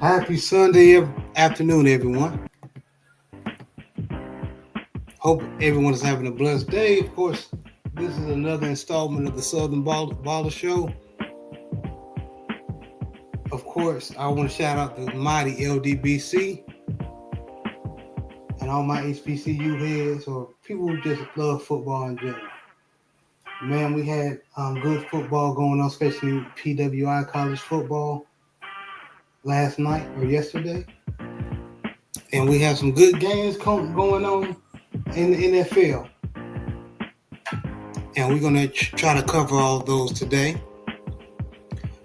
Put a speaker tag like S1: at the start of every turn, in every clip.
S1: Happy Sunday afternoon, everyone. Hope everyone is having a blessed day. Of course, this is another installment of the Southern Baller Show. Of course, I want to shout out the mighty LDBC and all my HBCU heads or people who just love football in general. Man, we had good football going on, especially PWI college football last night or yesterday. And we have some good games going on in the NFL. And we're going to try to cover all those today.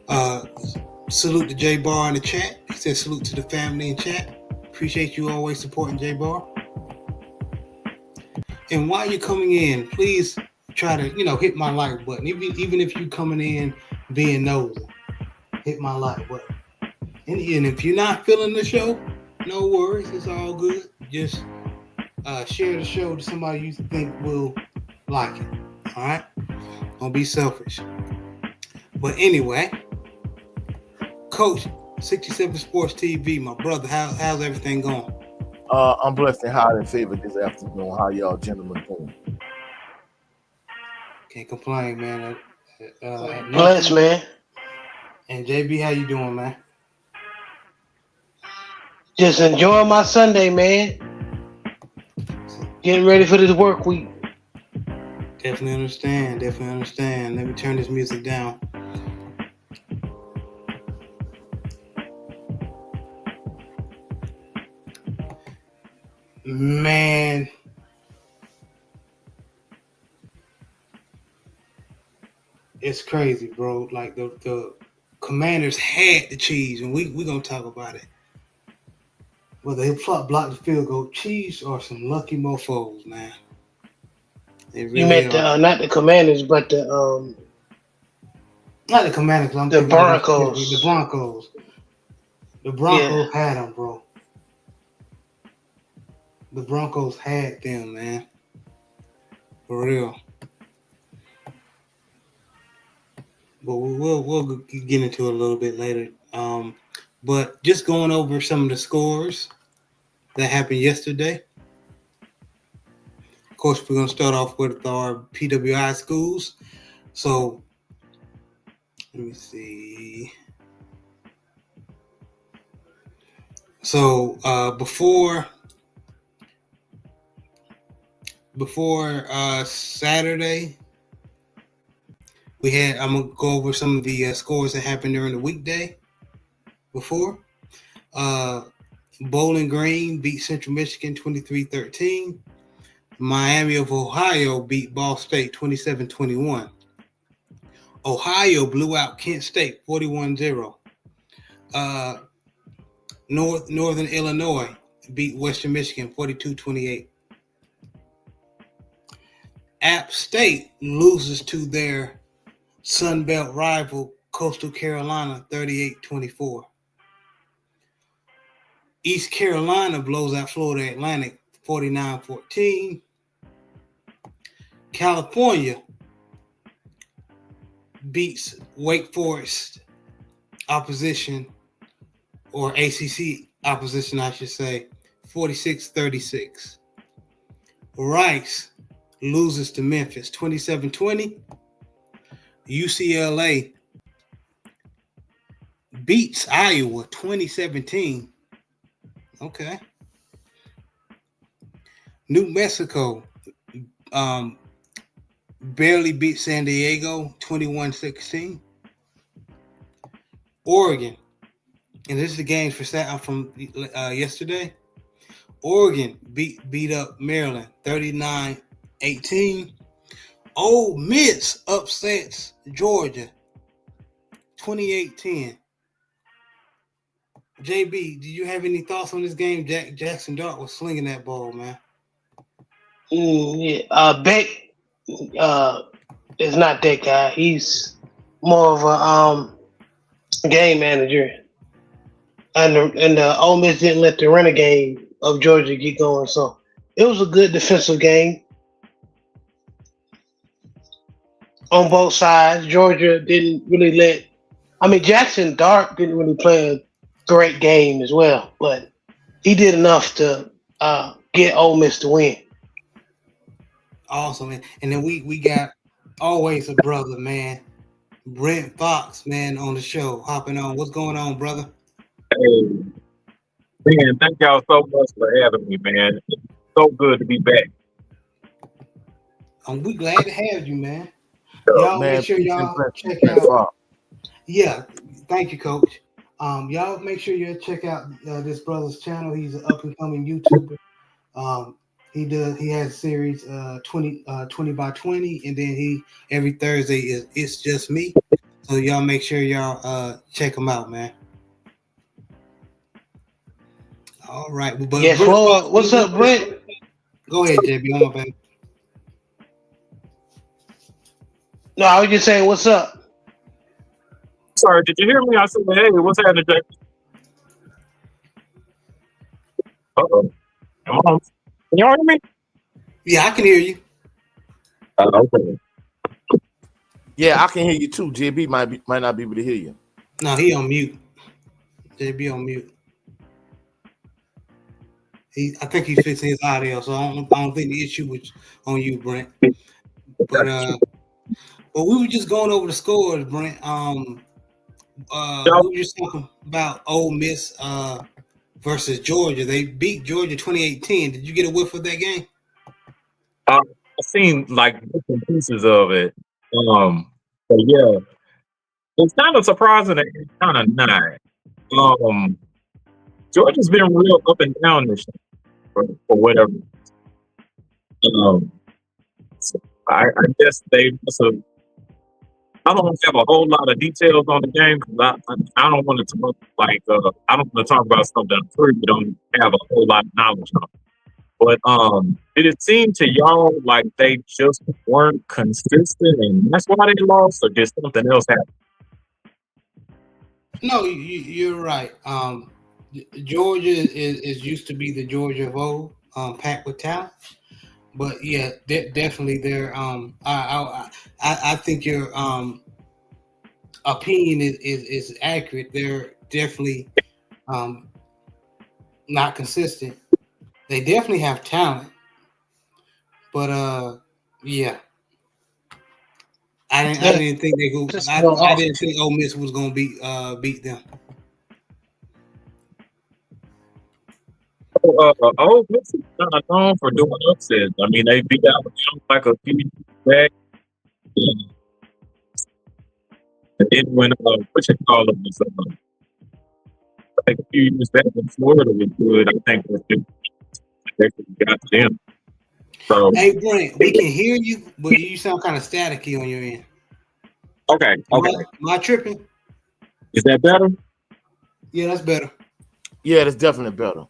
S1: Uh, Salute to J Bar in the chat. He said salute to the family in chat. Appreciate you always supporting J Bar. And while you're coming in, please try to hit my like button. Even if you're coming in being nosy, hit my like button. And if you're not feeling the show, no worries. It's all good. Just share the show to somebody you think will like it. All right? Don't be selfish. But anyway, Coach, 67 Sports TV, my brother, how's everything going?
S2: I'm blessed and highly in favor this afternoon. How y'all gentlemen doing?
S1: Can't complain, man.
S3: Bless, man.
S1: And JB, how you doing, man?
S3: Just enjoying my Sunday, man. Getting ready for this work week.
S1: Definitely understand. Let me turn this music down. Man, it's crazy, bro. Like the Commanders had the cheese, and we gonna talk about it. Whether they block the field goal, Chiefs are some lucky mofos, man. They really
S3: You meant not the Commanders, but
S1: not the Commanders. I'm
S3: the
S1: thinking
S3: Broncos.
S1: The Broncos. The Broncos had them, bro. The Broncos had them, man. For real. But we'll get into it a little bit later. But just going over some of the scores that happened yesterday. Of course, we're going to start off with our PWI schools. So, let me see. So, before Saturday, I'm going to go over some of the scores that happened during the weekday before. Bowling Green beat Central Michigan 23-13. Miami of Ohio beat Ball State 27-21. Ohio blew out Kent State 41-0. Northern Illinois beat Western Michigan 42-28. App State loses to their Sun Belt rival Coastal Carolina 38-24. East Carolina blows out Florida Atlantic 49-14. California beats Wake Forest opposition, or ACC opposition, I should say, 46-36. Rice loses to Memphis 27-20. UCLA beats Iowa 2017. Okay. New Mexico barely beat San Diego 21-16. Oregon, and this is the games from yesterday. Oregon beat up Maryland 39-18. Ole Miss upsets Georgia 28-10. JB, do you have any thoughts on this game? Jackson Dart was slinging that ball, man.
S3: Beck is not that guy. He's more of a game manager. And the Ole Miss didn't let the renegade of Georgia get going. So it was a good defensive game on both sides. Georgia didn't really Jackson Dart didn't really play great game as well, but he did enough to get Ole Miss to win.
S1: Awesome, man. And then we got always a brother, man. Brent Fox, man, on the show, hopping on. What's going on, brother?
S4: Hey, man, thank y'all so much for having me, man. It's so good to be back.
S1: We glad to have you, man. Y'all
S2: Man,
S1: make sure
S2: peace
S1: y'all
S2: and blessings.
S1: check out. Yeah, thank you, Coach. Y'all make sure you check out this brother's channel. He's an up and coming YouTuber. He has a series 20 by 20, and then every Thursday is It's Just Me. So y'all make sure y'all check him out, man. All right, but
S3: Yes, Lord. What's up, Brent?
S1: Go ahead, JB. I'm up, baby.
S3: No, I was just saying, what's up?
S4: Sorry, did you hear me? I said, hey, what's happening, Jake? Uh-oh. Come on. Can you hear me?
S1: Yeah, I can hear you.
S4: Okay.
S2: Yeah, I can hear you too. JB might not be able to hear you.
S1: No, he on mute. JB on mute. I think he's fixing his audio, so I don't think the issue was on you, Brent. But we were just going over the scores, Brent. We were just talking about Ole Miss versus Georgia. They beat Georgia 28-10. Did you get a whiff of that game?
S4: I've seen like different pieces of it. But yeah, it's kind of surprising and it's kind of not. Georgia's been real up and down this year for whatever. So I guess they must have. I don't have a whole lot of details on the game because I don't want to talk I don't want to talk about stuff that we don't have a whole lot of knowledge on. But did it seem to y'all like they just weren't consistent and that's why they lost, or did something else happen?
S1: No, you're right. Georgia is used to be the Georgia of old, packed with talent. But yeah, definitely they're. I think your opinion is accurate. They're definitely not consistent. They definitely have talent, but yeah, I didn't think they go. I didn't think Ole Miss was going to beat them.
S4: Ole Miss is kind of known for doing upsets. I mean, they beat out like a few years back. And then when what you call them was I think a few years back when Florida was good, I think they got to them. So
S1: hey Brent, we can hear you, but you sound kind of staticky on your end.
S4: Okay.
S1: Am I tripping?
S4: Is that better?
S1: Yeah, that's better.
S2: Yeah, that's definitely better.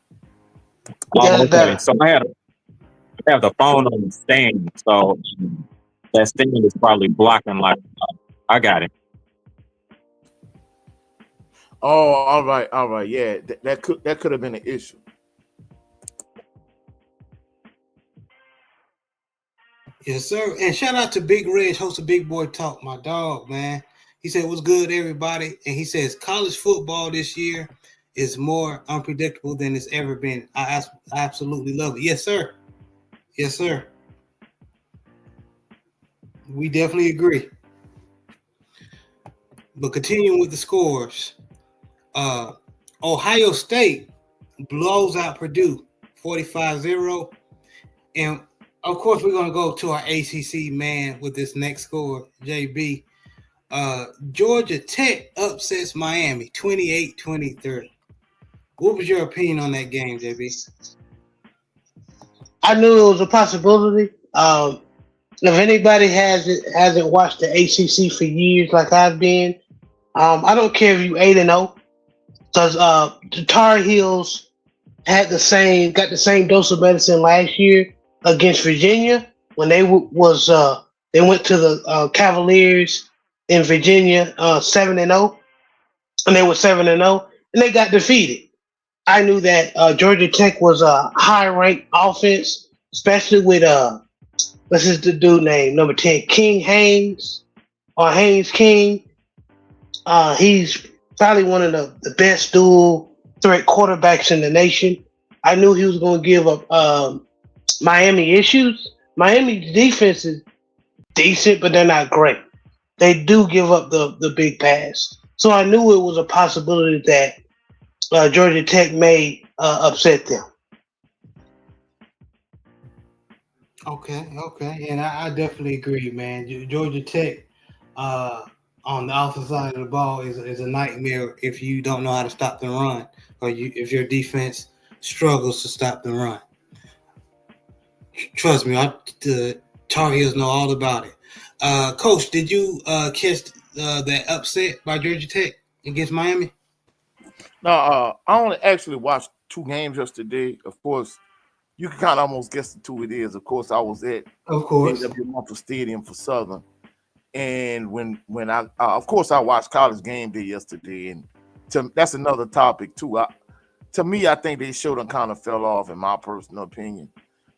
S3: Yeah, better.
S4: So I have the phone on the stand, so that stand is probably blocking. I got it.
S2: Oh, all right. Yeah, that could have been an issue.
S1: Yes, sir. And shout out to Big Reg, host of Big Boy Talk, my dog, man. He said, "What's good, everybody?" And he says, "College football this year is more unpredictable than it's ever been." I absolutely love it. Yes, sir. Yes, sir. We definitely agree. But continuing with the scores, Ohio State blows out Purdue 45-0. And of course, we're going to go to our ACC man with this next score, JB. Georgia Tech upsets Miami 28-23. What was your opinion on that game, JB?
S3: I knew it was a possibility. If anybody hasn't watched the ACC for years like I've been, I don't care if you 8-0, because the Tar Heels got the same dose of medicine last year against Virginia when they went to the Cavaliers in Virginia 7-0, and they were 7-0, and they got defeated. I knew that Georgia Tech was a high-ranked offense, especially with what's his dude name, number 10, King Haynes or Haynes King. He's probably one of the best dual threat quarterbacks in the nation. I knew he was going to give up Miami issues. Miami's defense is decent, but they're not great. They do give up the big pass. So I knew it was a possibility that Georgia Tech may upset them.
S1: Okay, and I definitely agree, man. Georgia Tech on the offensive side of the ball is a nightmare if you don't know how to stop the run, or if your defense struggles to stop the run. Trust me, the Tar Heels know all about it. Coach, did you catch that upset by Georgia Tech against Miami?
S2: No, I only actually watched 2 games yesterday. Of course, you can kind of almost guess who it is. Of course, I was at A&W Memphis Stadium for Southern, and when I of course I watched College Game Day yesterday, and that's another topic too. To me, I think they showed them kind of fell off, in my personal opinion.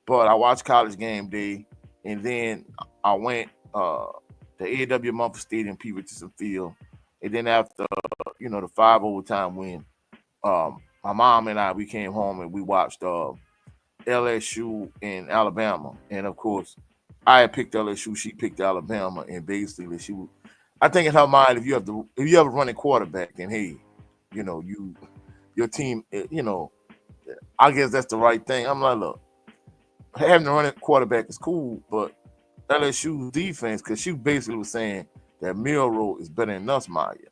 S2: But I watched College Game Day, and then I went to A&W Memphis Stadium, P. Richardson Field, and then after the 5 overtime win, my mom and we came home and we watched LSU and Alabama, and of course, I had picked LSU, she picked Alabama, and basically I think in her mind, if you have a running quarterback, then hey, your team, I guess that's the right thing. I'm like, look, having a running quarterback is cool, but LSU's defense, because she basically was saying that Milroe is better than Nussmeier,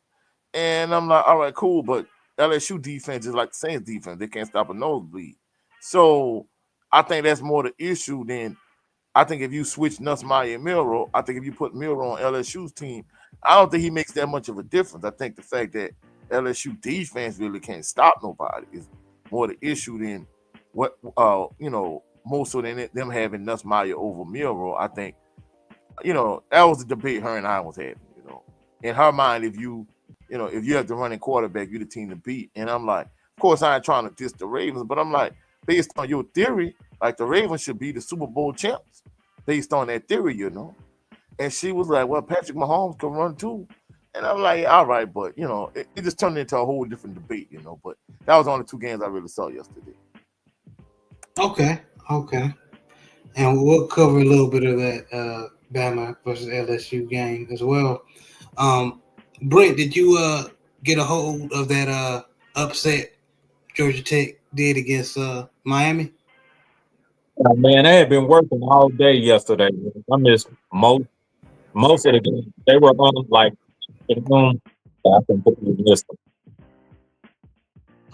S2: and I'm like, all right, cool, but LSU defense is like the Saints defense; they can't stop a nosebleed. So I think that's more the issue than I think if you switch Nussmeier and Milroe. I think if you put Milroe on LSU's team, I don't think he makes that much of a difference. I think the fact that LSU defense really can't stop nobody is more the issue than what more so than them having Nussmeier over Milroe. I think that was the debate her and I was having. In her mind, if you have the running quarterback, you're the team to beat. And I'm like, of course, I ain't trying to diss the Ravens, but I'm like, based on your theory, like the Ravens should be the Super Bowl champs, based on that theory, And she was like, well, Patrick Mahomes can run too. And I'm like, all right, but it just turned into a whole different debate, But that was only 2 games I really saw yesterday.
S1: Okay. And we'll cover a little bit of that Bama versus LSU game as well. Brent, did you get a hold of that upset Georgia Tech did against Miami?
S4: Man, I had been working all day yesterday. I missed most of the game. They were on like in the room. I completely missed them.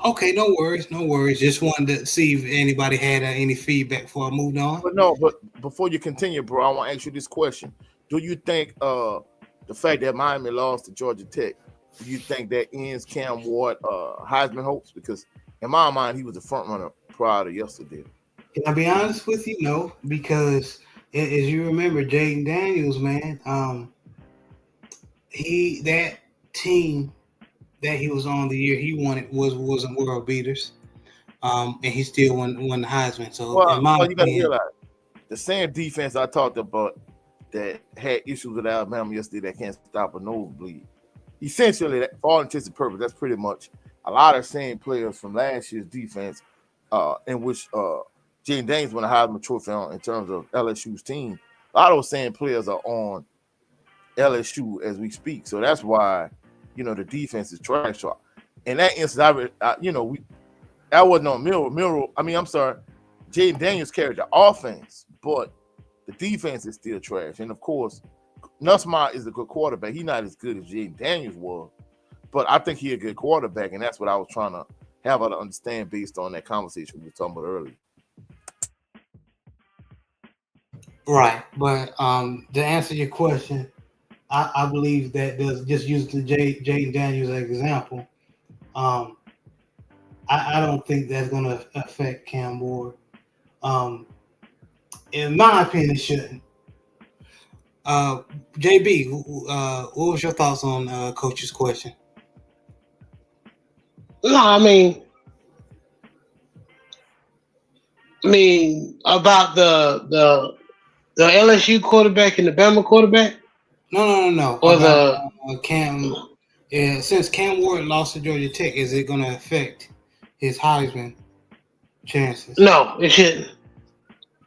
S1: Okay, no worries. Just wanted to see if anybody had any feedback before I moved on.
S2: But before you continue, bro, I want to ask you this question: do you think the fact that Miami lost to Georgia Tech, do you think that ends Cam Ward Heisman hopes? Because in my mind, he was the front runner prior to yesterday.
S1: Can I be honest with you? No, because as you remember, Jaden Daniels, man, that team that he was on the year he won it wasn't world beaters, and he still won the Heisman. So,
S2: you got to realize the same defense I talked about that had issues with Alabama yesterday that can't stop a nosebleed. Essentially, for all intents and purposes, that's pretty much a lot of same players from last year's defense, in which Jaden Daniels won a Heisman Trophy on in terms of LSU's team. A lot of those same players are on LSU as we speak. So that's why, the defense is trash. So in that instance, that wasn't on Milroe. Jaden Daniels carried the offense, but the defense is still trash. And of course, Nussmeier is a good quarterback. He's not as good as Jaden Daniels was, but I think he's a good quarterback, and that's what I was trying to have her to understand based on that conversation we were talking about earlier.
S1: Right, but to answer your question, I believe that just using Jaden Daniels as an example, I don't think that's going to affect Cam Ward. In my opinion, it shouldn't. JB, what was your thoughts on Coach's question?
S3: No, I mean about the LSU quarterback and the Bama quarterback.
S1: No.
S3: Or
S1: Cam Since Cam Ward lost to Georgia Tech, is it going to affect his Heisman chances?
S3: No, it shouldn't.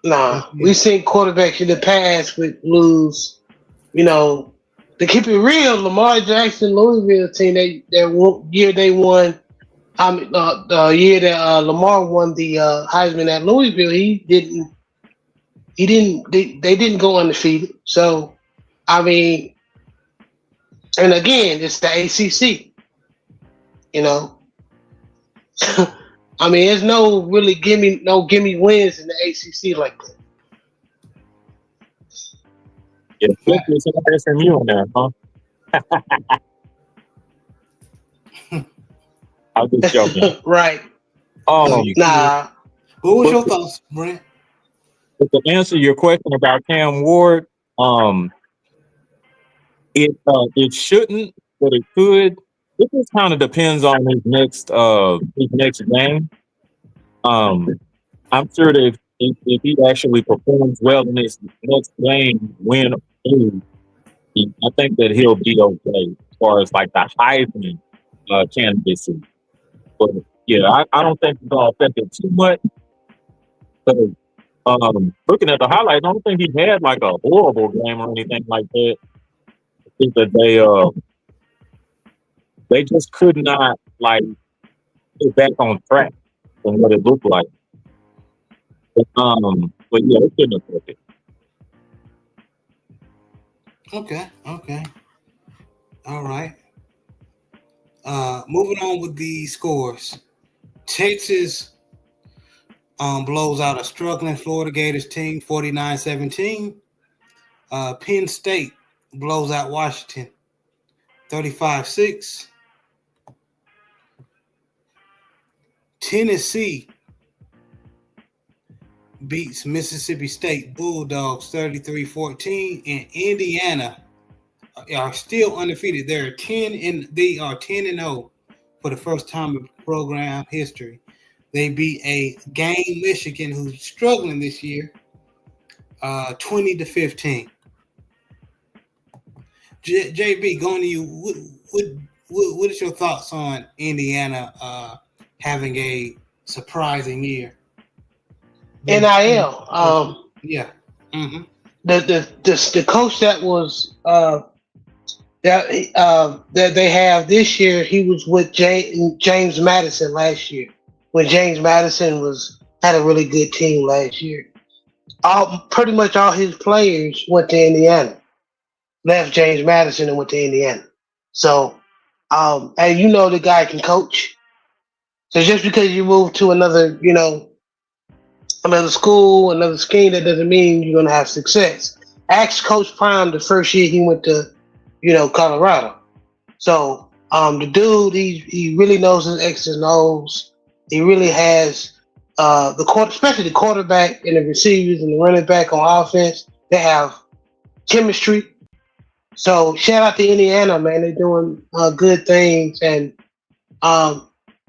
S3: Nah, we've seen quarterbacks in the past with lose. You know, to keep it real, Lamar Jackson, Louisville team, that year they won. The year that Lamar won the Heisman at Louisville, they didn't go undefeated. So, I mean, and again, it's the ACC. You know, I mean, there's no really gimme wins in the ACC like that.
S4: Yeah, it's SMU on there, huh? I'm just joking.
S3: Right.
S1: Nah. What was your thoughts, Brent?
S4: To answer your question about Cam Ward, it shouldn't, but it could. It just kind of depends on his next game. I'm sure that if he actually performs well in his next game, win or lose, I think that he'll be okay as far as like the Heisman candidacy. But yeah, I don't think it's gonna affect it too much. But looking at the highlights, I don't think he had like a horrible game or anything like that. I think that they just could not like get back on track from what it looked like. But yeah, it couldn't affect it.
S1: Okay. All right. Moving on with the scores. Texas blows out a struggling Florida Gators team 49-17. Penn State blows out Washington 35-6. Tennessee beats Mississippi State Bulldogs 33-14, and Indiana are still undefeated. They are 10-0 for the first time in program history. They beat a game Michigan who's struggling this year, 20-15. JB, going to you. What is your thoughts on Indiana having a surprising year?
S3: NIL.
S1: Yeah. Mm-hmm.
S3: The coach that was that they have this year, he was with James Madison last year, when James Madison had a really good team last year. Pretty much all his players went to Indiana, left James Madison and went to Indiana. So, and you know the guy can coach. So just because you move to another school, another scheme, that doesn't mean you're gonna have success. Ask Coach Prime the first year he went to, Colorado. So the dude, he really knows his X's and O's. He really has especially the quarterback and the receivers and the running back on offense. They have chemistry. So shout out to Indiana, man. They're doing good things and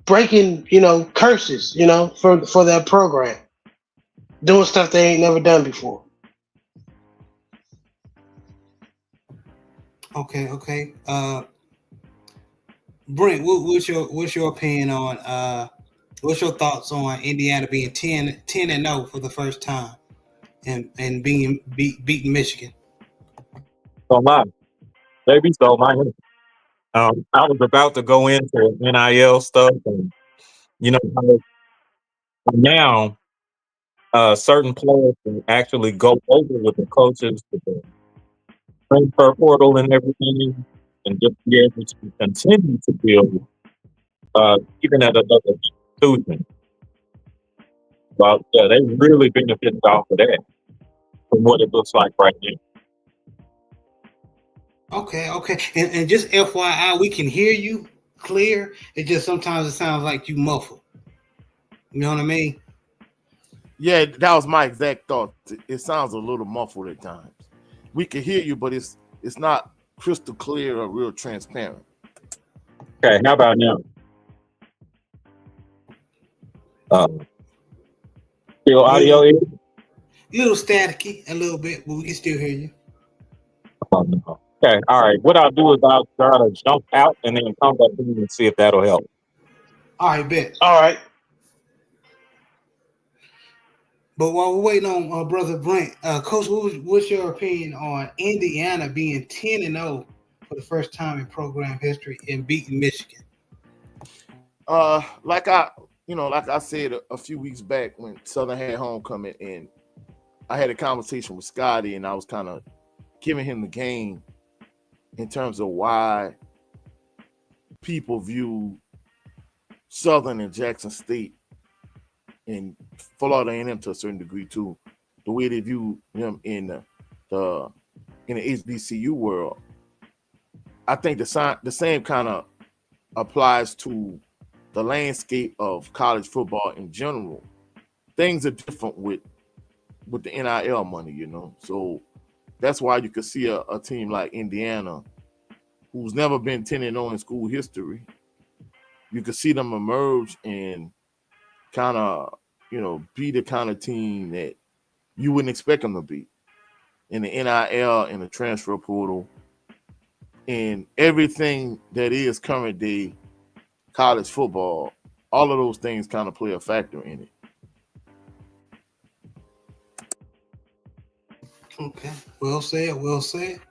S3: breaking, curses, for their program. Doing stuff they ain't never done before.
S1: Okay. Brent, what's your opinion on what's your thoughts on Indiana being 10-0 for the first time and being beating Michigan?
S4: So my I was about to go into NIL stuff, and now certain players can actually go over with the coaches, with the transfer portal and everything, and just be able to continue to build even at another institution. But yeah, they really benefited off of that from what it looks like right now.
S1: Okay. And just FYI, we can hear you clear. It just sometimes it sounds like you muffled. You know what I mean?
S2: Yeah, that was my exact thought. It sounds a little muffled at times. We can hear you, but it's not crystal clear or real transparent.
S4: Okay, how about now? Still audio is?
S1: A little staticky, a little bit, but we can still hear you.
S4: Oh, no. Okay, all right. What I'll do is I'll try to jump out and then come back in and see if that'll help.
S1: All right, bet.
S3: All right.
S1: But while we're waiting on Brother Brent, Coach, what's your opinion on Indiana being 10-0 for the first time in program history and beating Michigan?
S2: Like I said a few weeks back when Southern had homecoming, and I had a conversation with Scotty, and I was kind of giving him the game in terms of why people view Southern and Jackson State and Florida A&M to a certain degree too, the way they view them in the HBCU world. I think the same kind of applies to the landscape of college football in general. Things are different with the NIL money, you know. So that's why you could see a team like Indiana, who's never been 10-0 in school history. You could see them emerge and kind of, be the kind of team that you wouldn't expect them to be in the NIL and the transfer portal and everything that is current day college football. All of those things kind of play a factor in it.
S1: Okay, well said.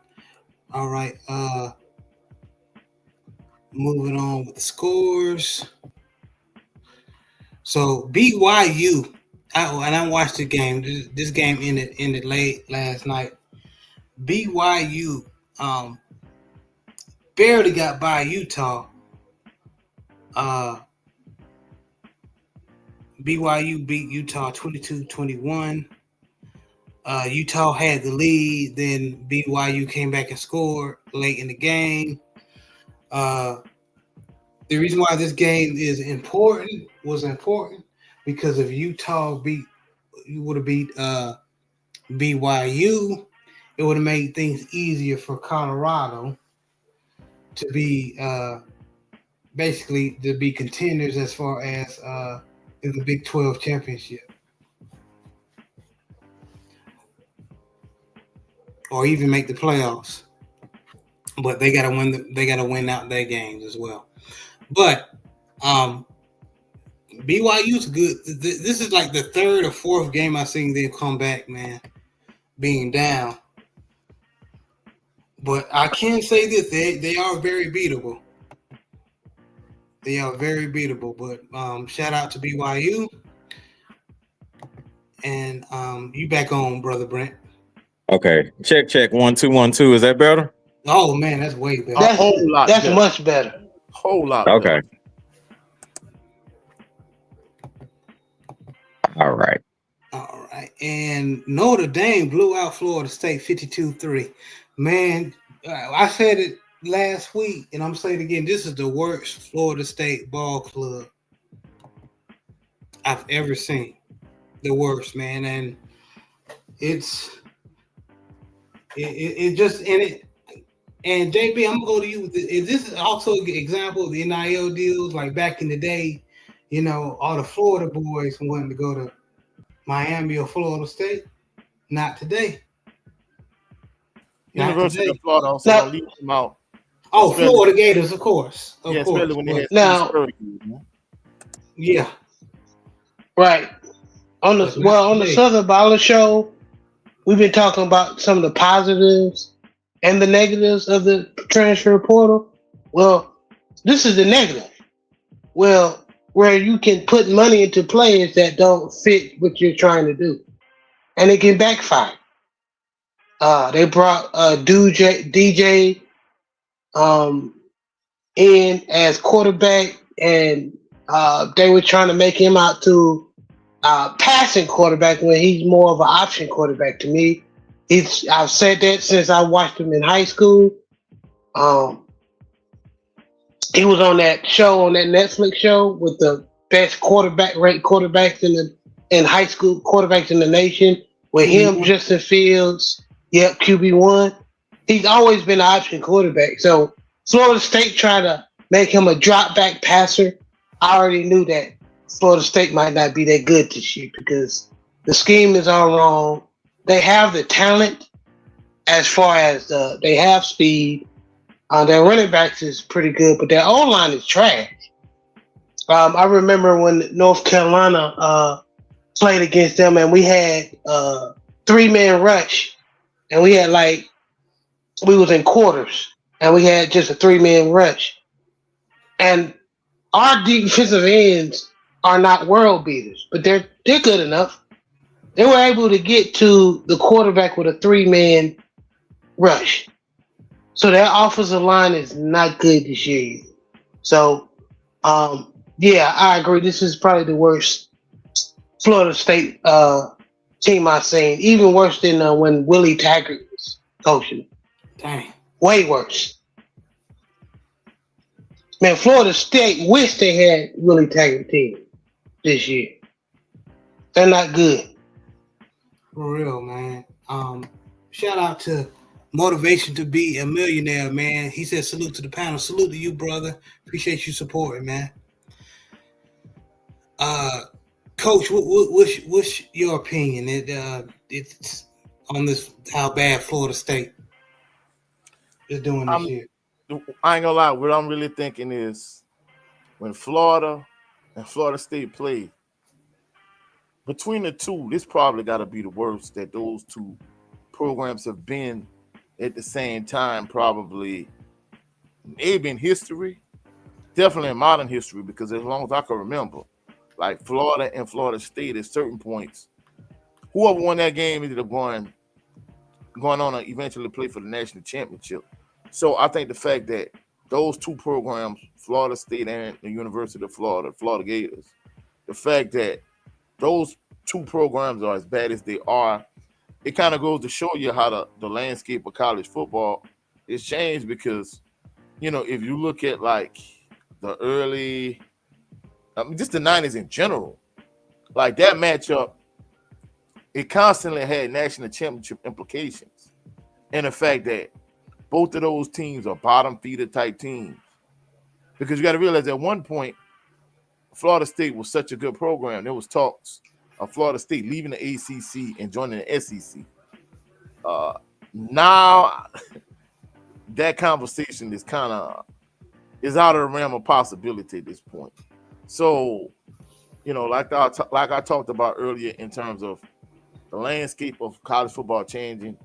S1: All right, moving on with the scores. So BYU, I watched the game. This game ended late last night. BYU barely got by Utah. BYU beat Utah 22-21. Utah had the lead, then BYU came back and scored late in the game. The reason why this game was important because if Utah would have beat BYU, it would have made things easier for Colorado to be basically to be contenders as far as in the Big 12 championship, or even make the playoffs. But they gotta win out their games as well. But BYU's good. This is like the third or fourth game I've seen them come back, man, being down. But I can say this: they are very beatable. They are very beatable. But shout out to BYU. And you back on, Brother Brent.
S4: Okay. Check. 1 2 1 2. Is that better?
S1: Oh man, that's way better.
S3: That's much better.
S2: Whole lot.
S4: Okay. Better. All right.
S1: And Notre Dame blew out Florida State 52-3. Man, I said it last week, and I'm saying it again. This is the worst Florida State ball club I've ever seen. The worst, man. And it's just in it. And JB, I'm gonna go to you. This is also an example of the NIL deals, like back in the day. All the Florida boys wanted to go to Miami or Florida State. Not today.
S2: University of Florida also don't leave them out.
S1: Oh, Florida Gators, of course.
S2: Especially when they had
S3: now.
S1: Yeah.
S3: Right. On the Southern Baller Show, we've been talking about some of the positives and the negatives of the transfer portal. Well, this is the negative. Well, where you can put money into players that don't fit what you're trying to do, and it can backfire. They brought DJ in as quarterback, and they were trying to make him out to passing quarterback when he's more of an option quarterback to me. I've said that since I watched him in high school. He was on that Netflix show with the best ranked quarterbacks in high school quarterbacks in the nation. With him, Justin Fields, QB1. He's always been an option quarterback. So Florida State tried to make him a drop back passer. I already knew that Florida State might not be that good this year because the scheme is all wrong. They have the talent, as far as they have speed. Their running backs is pretty good, but their O-line is trash. I remember when North Carolina played against them, and we had 3-man rush, and we was in quarters, and we had just a 3-man rush, and our defensive ends are not world beaters, but they're good enough. They were able to get to the quarterback with a 3-man rush. So their offensive line is not good this year. So, yeah, I agree. This is probably the worst Florida State team I've seen. Even worse than when Willie Taggart was coaching.
S1: Dang.
S3: Way worse. Man, Florida State wish they had Willie Taggart team this year. They're not good.
S1: For real, man. Shout out to Motivation to Be a Millionaire, man. He said salute to the panel. Salute to you, brother. Appreciate you supporting, man. Coach, what's your opinion? It's on this, how bad Florida State is doing this year.
S2: I ain't gonna lie. What I'm really thinking is when Florida and Florida State play, between the two, this probably got to be the worst that those two programs have been at the same time, probably maybe in history, definitely in modern history, because as long as I can remember, like Florida and Florida State at certain points, whoever won that game ended up going on to eventually play for the national championship. So I think the fact that those two programs, Florida State and the University of Florida, Florida Gators, the fact that those two programs are as bad as they are, it kind of goes to show you how the landscape of college football has changed. Because, if you look at like the early, just the 90s in general, like that matchup, it constantly had national championship implications. And the fact that both of those teams are bottom feeder type teams. Because you got to realize at one point, Florida State was such a good program. There was talks of Florida State leaving the ACC and joining the SEC. Now that conversation is out of the realm of possibility at this point. So, like I talked about earlier in terms of the landscape of college football changing.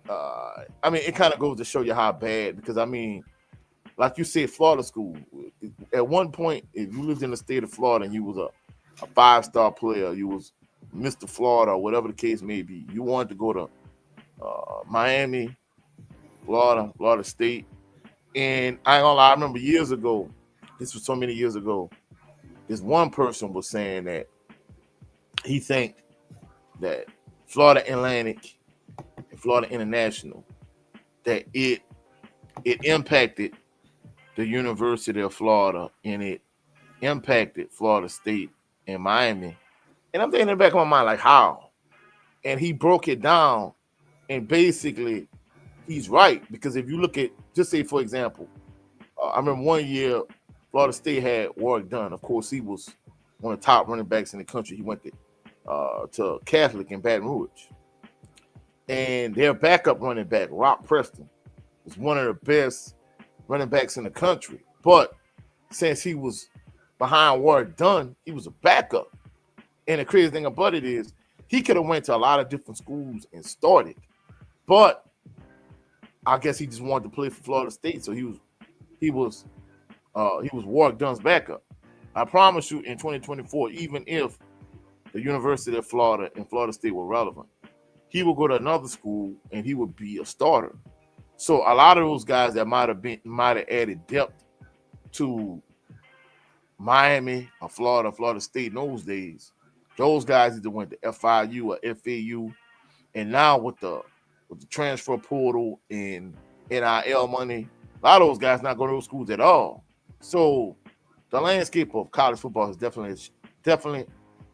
S2: It kind of goes to show you how bad, because like you said, Florida school. At one point, if you lived in the state of Florida and you was a 5-star player, you was Mr. Florida or whatever the case may be, you wanted to go to Miami, Florida State. And I ain't gonna lie, I remember years ago, this was so many years ago, this one person was saying that he think that Florida Atlantic and Florida International, that it impacted the University of Florida and it impacted Florida State and Miami. And I'm thinking in the back of my mind, like, how? And he broke it down, and basically he's right. Because if you look at, just say for example, I remember one year Florida State had Warrick Dunn. Of course, he was one of the top running backs in the country. He went to Catholic in Baton Rouge. And their backup running back, Rock Preston, was one of the best running backs in the country. But since he was behind Warrick Dunn, he was a backup. And the crazy thing about it is he could have went to a lot of different schools and started. But I guess he just wanted to play for Florida State, so he was Warrick Dunn's backup. I promise you, in 2024, even if the University of Florida and Florida State were relevant, he would go to another school and he would be a starter. So a lot of those guys that might have added depth to Miami or Florida State in those days, those guys either went to FIU or FAU, and now with the transfer portal and NIL money, a lot of those guys not going to those schools at all. So the landscape of college football has definitely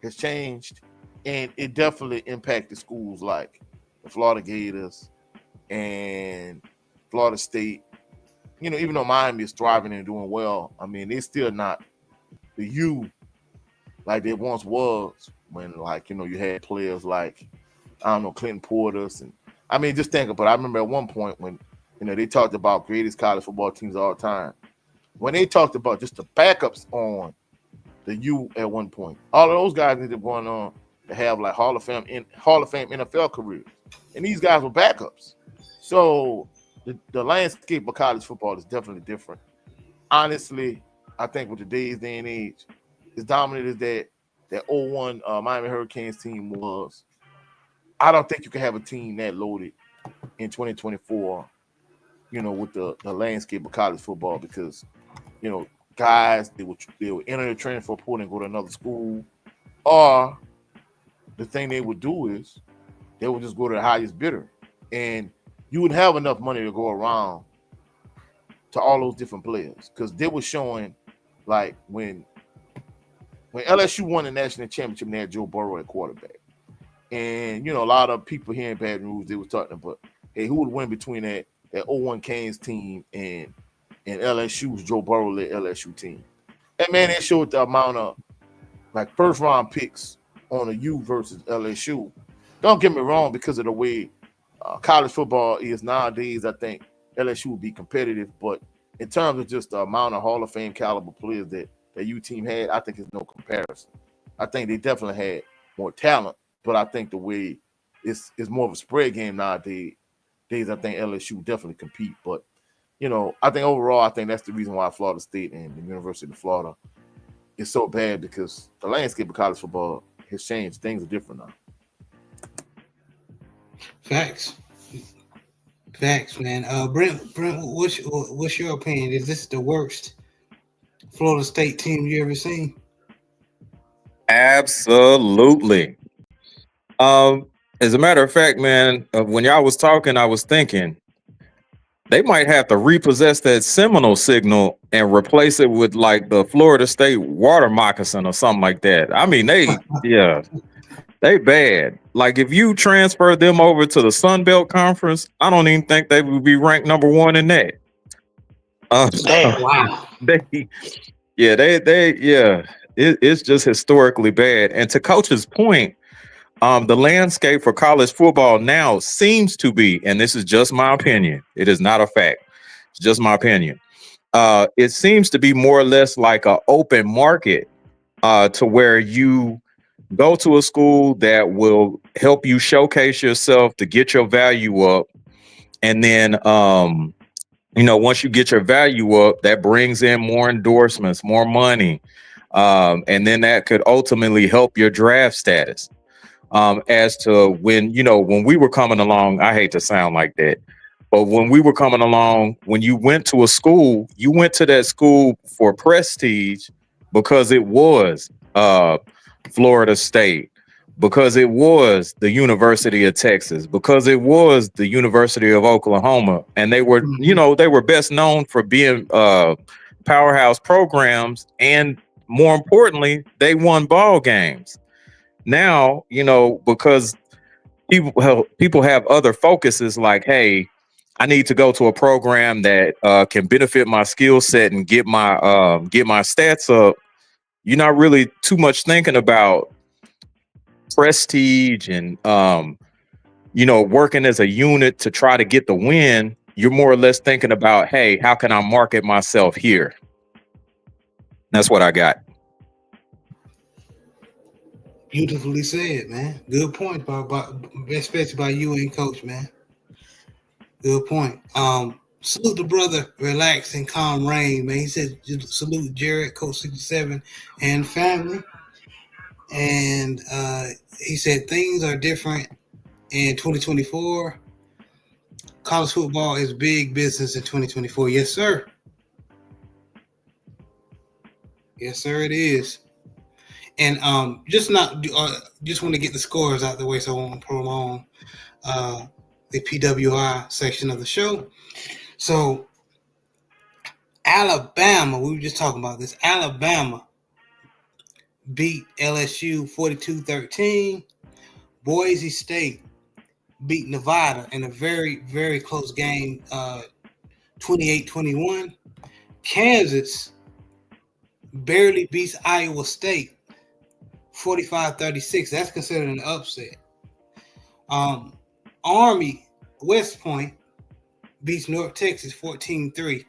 S2: has changed, and it definitely impacted schools like the Florida Gators and Florida State. Even though Miami is thriving and doing well, they're still not the U like they once was when, you had players like, Clinton Portis and I mean, just think about it. I remember at one point when they talked about greatest college football teams of all time. When they talked about just the backups on the U at one point, all of those guys ended up going on to have like Hall of Fame NFL careers, and these guys were backups. So the landscape of college football is definitely different. Honestly, I think with today's day and age, as dominant as that 01 Miami Hurricanes team was, I don't think you can have a team that loaded in 2024, with the landscape of college football, because, guys, they would enter the transfer portal and go to another school, or the thing they would do is they would just go to the highest bidder, and you wouldn't have enough money to go around to all those different players, because they were showing, like, when LSU won the national championship, they had Joe Burrow at quarterback. And, a lot of people here in Baton Rouge, they were talking about, hey, who would win between that 01 Canes team and LSU's Joe Burrow-led LSU team? And, man, they showed the amount of, like, first-round picks on a U versus LSU. Don't get me wrong, because of the way college football is nowadays, I think LSU will be competitive. But in terms of just the amount of Hall of Fame caliber players that U team had, I think it's no comparison. I think they definitely had more talent, but I think the way it's more of a spread game nowadays, I think LSU definitely compete. But, I think overall, I think that's the reason why Florida State and the University of Florida is so bad, because the landscape of college football has changed. Things are different now.
S1: Facts, man. Brent, what's your opinion? Is this the worst Florida State team you ever seen?
S5: Absolutely. As a matter of fact, man, when y'all was talking, I was thinking they might have to repossess that Seminole signal and replace it with like the Florida State water moccasin or something like that. I mean, they bad. Like, if you transfer them over to the Sun Belt Conference, I don't even think they would be ranked number one in that.
S1: Wow.
S5: It's just historically bad. And to Coach's point, the landscape for college football now seems to be, and this is just my opinion, it is not a fact, it's just my opinion. It seems to be more or less like an open market, to where you go to a school that will help you showcase yourself to get your value up. And then, once you get your value up, that brings in more endorsements, more money. And then that could ultimately help your draft status. As to when we were coming along, I hate to sound like that, but when we were coming along, when you went to a school, you went to that school for prestige, because it was Florida State, because it was the University of Texas, because it was the University of Oklahoma, and they were, they were best known for being powerhouse programs, and more importantly, they won ball games. Now, because people have other focuses, like, hey, I need to go to a program that can benefit my skill set and get my stats up. You're not really too much thinking about prestige and working as a unit to try to get the win. You're more or less thinking about, hey, how can I market myself here? That's what I got.
S1: Beautifully said, man. Good point, especially by you and Coach, man. Good point. Salute the brother, relax and calm reign, man. He said, salute Jared, Coach 67, and family. And he said things are different in 2024. College football is big business in 2024. Yes, sir. Yes, sir, it is. And just want to get the scores out the way, so I won't prolong the PWI section of the show. So Alabama, we were just talking about this. Alabama beat LSU 42-13. Boise State beat Nevada in a very, very close game, 28-21. Kansas barely beats Iowa State 45-36. That's considered an upset. Army West Point beats North Texas 14-3.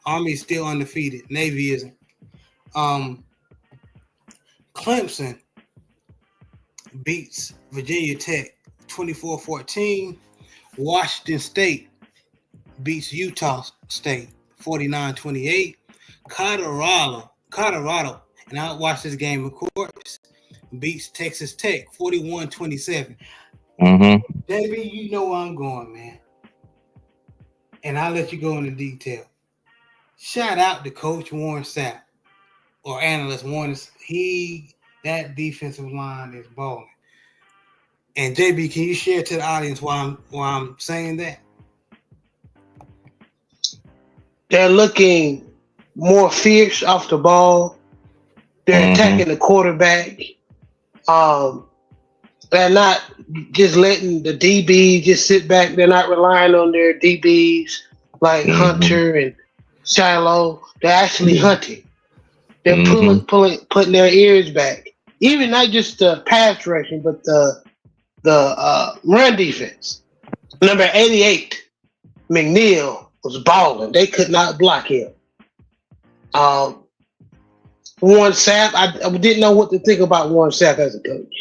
S1: Army is still undefeated. Navy isn't. Clemson beats Virginia Tech 24-14. Washington State beats Utah State 49-28. Colorado, and I watched this game, of course, beats Texas Tech 41-27. JB, you know where I'm going, man. And I'll let you go into detail. Shout out to Coach Warren Sapp, or analyst Warren. That defensive line is balling. And JB, can you share to the audience why I'm saying that?
S3: They're looking more fierce off the ball. They're attacking the quarterback. They're not just letting the DBs just sit back. They're not relying on their DBs like Hunter and Shiloh. They're actually hunting. They're putting their ears back. Even not just the pass rushing, but the run defense. Number 88, McNeil, was balling. They could not block him. Warren Sapp, I didn't know what to think about Warren Sapp as a coach.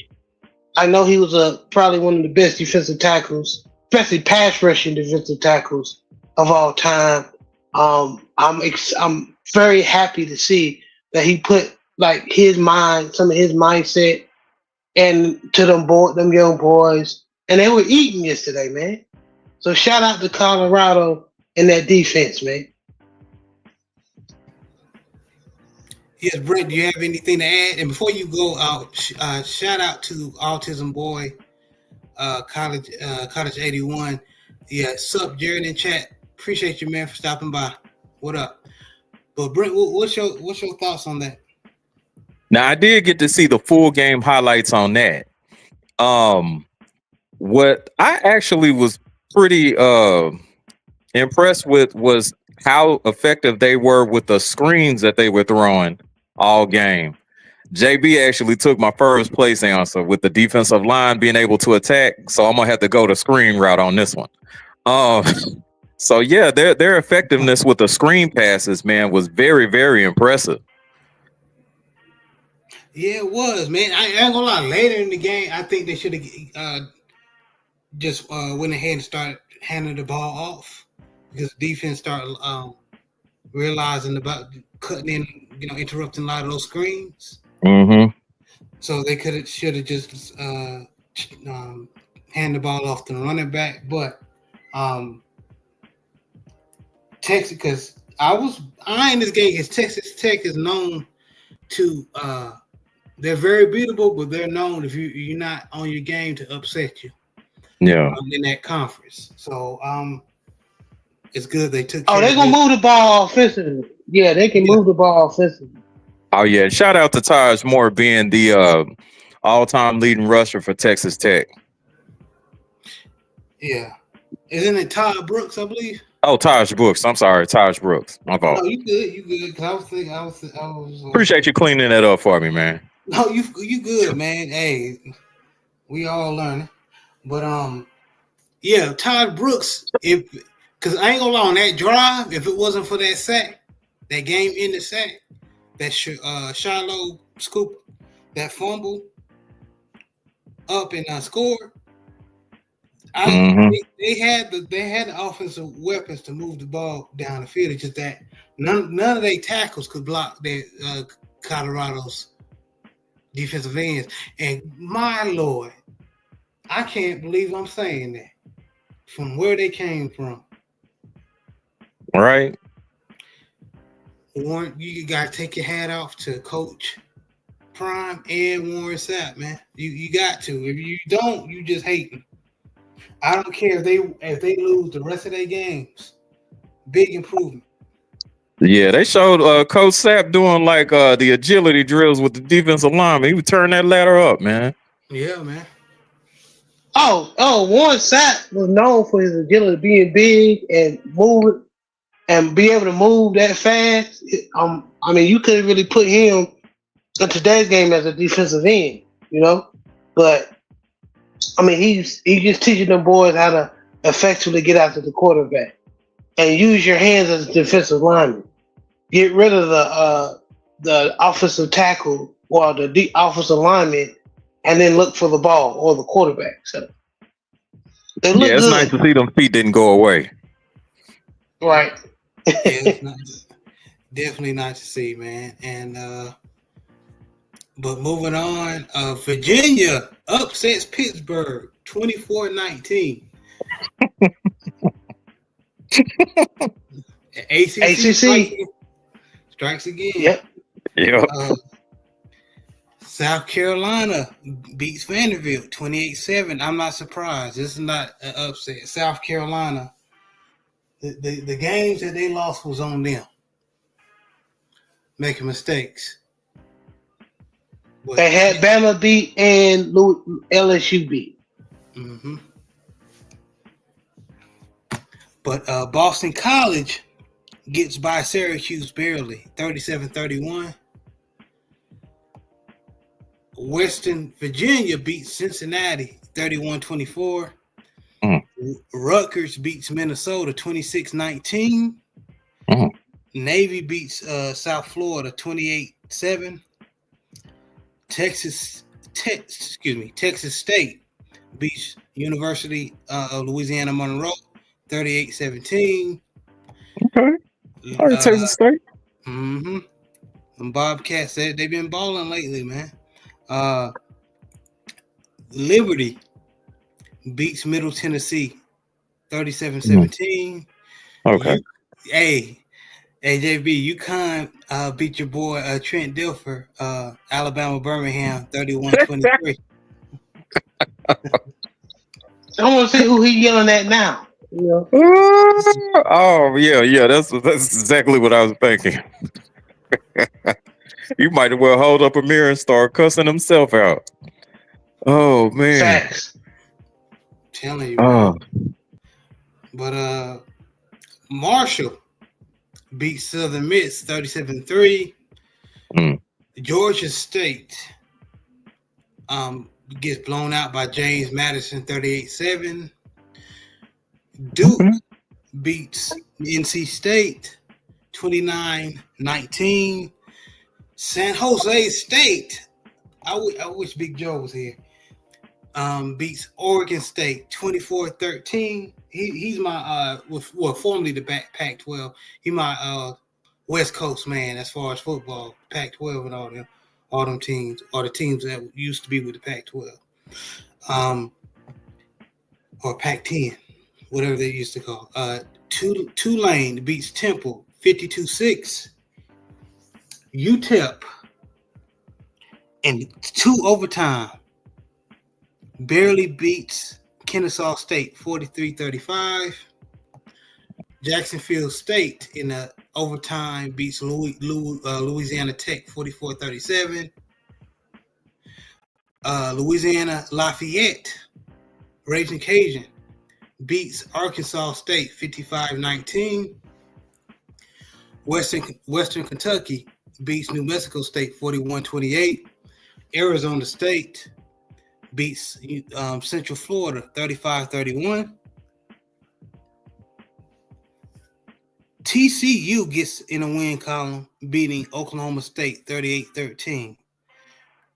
S3: I know he was probably one of the best defensive tackles, especially pass rushing defensive tackles of all time. I'm very happy to see that he put like some of his mindset and to them young boys, and they were eating yesterday, man. So shout out to Colorado and that defense, man.
S1: Yes, Brent, do you have anything to add? And before you go out, shout out to Autism Boy, College 81. Yeah, sup, Jared in chat. Appreciate you, man, for stopping by. What up? But Brent, what's your thoughts on that?
S5: Now, I did get to see the full game highlights on that. What I actually was pretty impressed with was how effective they were with the screens that they were throwing all game. JB actually took my first place answer with the defensive line being able to attack, so I'm gonna have to go the screen route on this one. So yeah, their effectiveness with the screen passes, man, was very, very impressive.
S1: Yeah, it was, man. I ain't gonna lie. Later in the game, I think they should have just went ahead and started handing the ball off, because the defense started realizing about cutting in, interrupting a lot of those screens. So they should have just hand the ball off to the running back. But Texas, because I was eyeing this game, because Texas Tech is known to they're very beatable, but they're known if you're not on your game to upset you.
S5: Yeah.
S1: In that conference. So it's good they took.
S3: They're gonna move the ball offensively. Yeah, they can move the ball offensively.
S5: Oh yeah, shout out to Taj Moore being the all-time leading rusher for Texas Tech.
S1: Yeah, isn't it Todd Brooks, I believe?
S5: Oh, Taj Brooks. I'm sorry, Taj Brooks. My fault.
S1: No, you good. Cause I was.
S5: Appreciate you cleaning that up for me, man.
S1: No, you good, man. Hey, we all learning. But yeah, Todd Brooks. Because I ain't gonna lie, on that drive, if it wasn't for that sack, that game in the sack, that Shiloh scoop, that fumble up and scored. They had the offensive weapons to move the ball down the field. It's just that none of their tackles could block their Colorado's defensive ends. And my Lord, I can't believe I'm saying that. From where they came from.
S5: Right.
S1: Warren, you gotta take your hat off to Coach Prime and Warren Sapp, man. You got to. If you don't, you just hating. I don't care if they lose the rest of their games. Big improvement.
S5: Yeah, they showed Coach Sapp doing like the agility drills with the defensive lineman. He would turn that ladder up, man.
S1: Yeah, man.
S3: Warren Sapp was known for his agility, being big and moving and be able to move that fast. I mean, you couldn't really put him in today's game as a defensive end, But I mean, he's just teaching the boys how to effectively get after the quarterback and use your hands as a defensive lineman. Get rid of the offensive tackle or the offensive lineman, and then look for the ball or the quarterback. So they look
S5: it's
S3: good.
S5: nice to see them feet didn't go away.
S3: Right.
S1: It's nice. Definitely nice to see, man. And but moving on, Virginia upsets Pittsburgh 24-19. ACC strikes again.
S3: Yep.
S1: South Carolina beats Vanderbilt 28-7. I'm not surprised. This is not an upset. South Carolina, the games that they lost was on them. Making mistakes. But
S3: they had Bama beat and LSU beat.
S1: Mm-hmm. But Boston College gets by Syracuse barely, 37-31. Western Virginia beats Cincinnati, 31-24. Rutgers beats Minnesota, 26-19. Navy beats South Florida, 28-7. Texas State beats University of Louisiana Monroe, 38-17.
S5: Okay. All right, Texas State.
S1: Mm-hmm. And Bobcats, they've been balling lately, man. Liberty beats Middle Tennessee, 37-17.
S5: Okay.
S1: JB, UConn beat your boy Trent Dilfer, Alabama Birmingham, 31-23.
S3: I want to see who he's yelling at now.
S5: Yeah. Oh yeah. That's exactly what I was thinking. You might as well hold up a mirror and start cussing himself out. Oh man.
S3: Facts.
S1: Telling you. Man. But Marshall beat Southern Miss 37-3. Georgia State gets blown out by James Madison 38-7. Duke beats NC State 29-19. San Jose State, I wish Big Joe was here, beats Oregon State 24-13. He's my formerly the Pac-12. He's my West Coast man as far as football, Pac-12 and all them teams, or the teams that used to be with the Pac-12, or Pac-10, whatever they used to call. Tulane beats Temple 52-6. UTEP in 2 overtime barely beats Kennesaw State 43-35. Jacksonville State in the overtime beats Louisiana Tech 44-37. Louisiana Lafayette, Raging Cajun, beats Arkansas State 55-19. Western Kentucky beats New Mexico State 41-28. Arizona State beats Central Florida 35-31. TCU gets in a win column, beating Oklahoma State 38-13.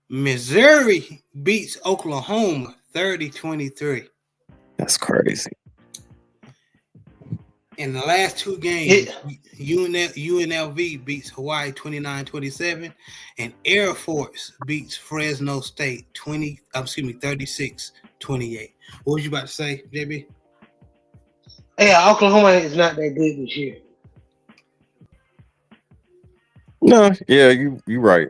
S1: Missouri beats Oklahoma 30-23.
S5: That's crazy.
S1: In the last 2 games, UNLV beats Hawaii 29-27, and Air Force beats Fresno State 36-28. What was you about to say, JB?
S3: Yeah, Oklahoma is not that good this year.
S5: No, yeah, you right.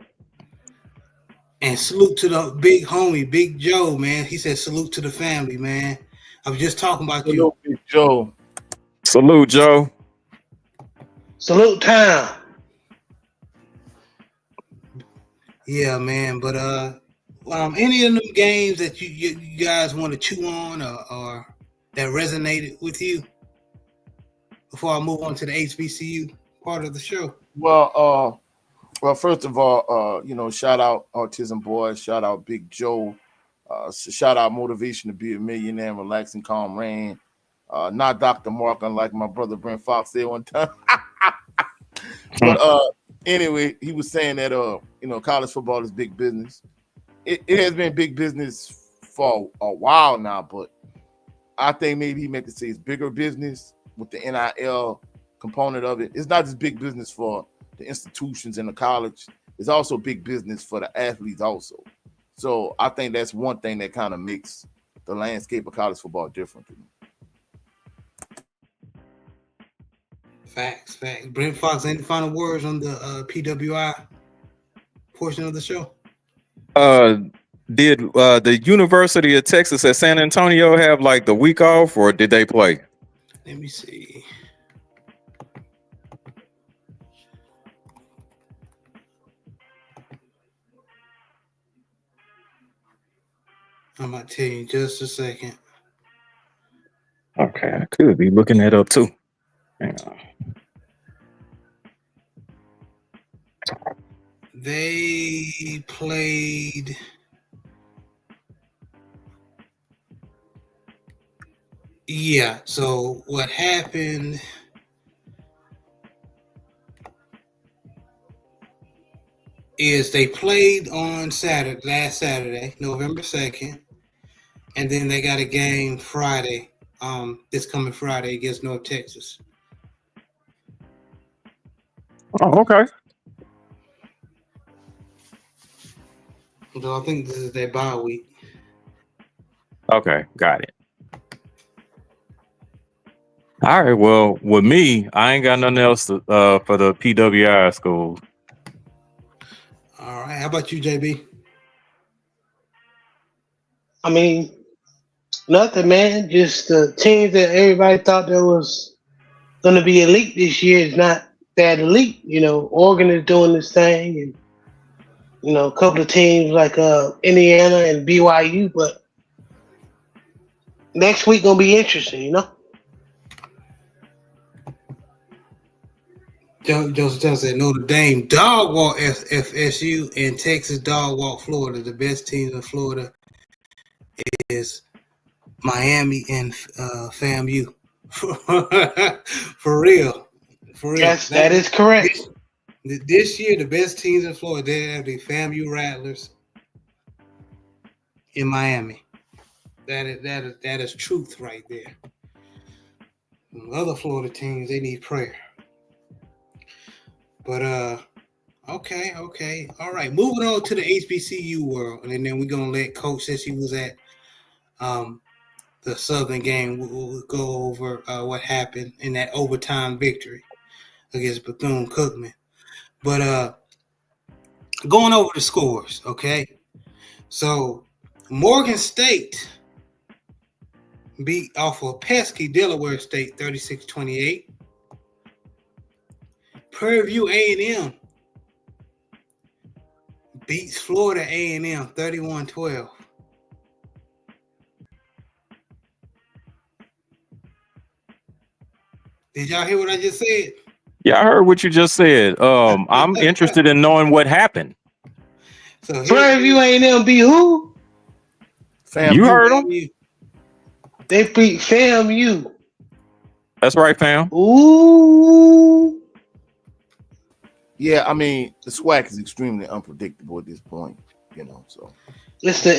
S1: And salute to the big homie, Big Joe, man. He said salute to the family, man. I was just talking about you.
S2: Big Joe.
S5: Salute, Joe.
S3: Salute time.
S1: Yeah, man. But any of them games that you guys want to chew on or that resonated with you before I move on to the HBCU part of the show?
S2: Well, first of all, shout out Autism Boys, shout out Big Joe. Shout out Motivation to Be a Millionaire, Relaxing Calm Rain. Not Dr. Mark, unlike my brother Brent Fox said one time. But anyway, he was saying that college football is big business. It has been big business for a while now, but I think maybe he meant to say it's bigger business with the NIL component of it. It's not just big business for the institutions and the college. It's also big business for the athletes also. So I think that's one thing that kind of makes the landscape of college football different to me.
S1: Facts. Brent Fox, any final words on the PWI portion of the show?
S5: Did the University of Texas at San Antonio have like the week off, or did they play?
S1: Let me see. I'm gonna tell you in just a second.
S5: Okay, I could be looking that up too. Hang on.
S1: They played. Yeah, so what happened is they played on last Saturday, November 2nd, and then they got a game Friday, this coming Friday against North Texas.
S5: Oh, okay.
S1: So I think this is their bye week.
S5: Okay, got it. All right, well, with me, I ain't got nothing else for the PWI school.
S1: All right, how about you, JB?
S3: I mean, nothing, man. Just the teams that everybody thought that was going to be elite this year is not that elite. Oregon is doing this thing, and a couple of teams like Indiana and BYU. But next week gonna be interesting,
S1: Joseph said Notre Dame dog walk FSU and Texas dog walk Florida. The best teams in Florida is Miami and FAMU. For real.
S3: Yes, that is correct.
S1: This year, the best teams in Florida, they have the FAMU Rattlers in Miami. That is truth right there. And other Florida teams, they need prayer. But okay, all right. Moving on to the HBCU world, and then we're gonna let Coach, since he was at the Southern game, we'll go over what happened in that overtime victory against Bethune-Cookman. But going over the scores, okay? So Morgan State beat off of pesky Delaware State 36-28. Prairie View A&M beats Florida A&M 31-12. Did y'all hear what I just said?
S5: Yeah, I heard what you just said. I'm interested in knowing what happened.
S3: So Prairie View A&M beat who?
S5: You heard them?
S3: They beat FAMU.
S5: That's right, fam.
S3: Ooh.
S2: Yeah, I mean, the SWAC is extremely unpredictable at this point, so
S3: it's the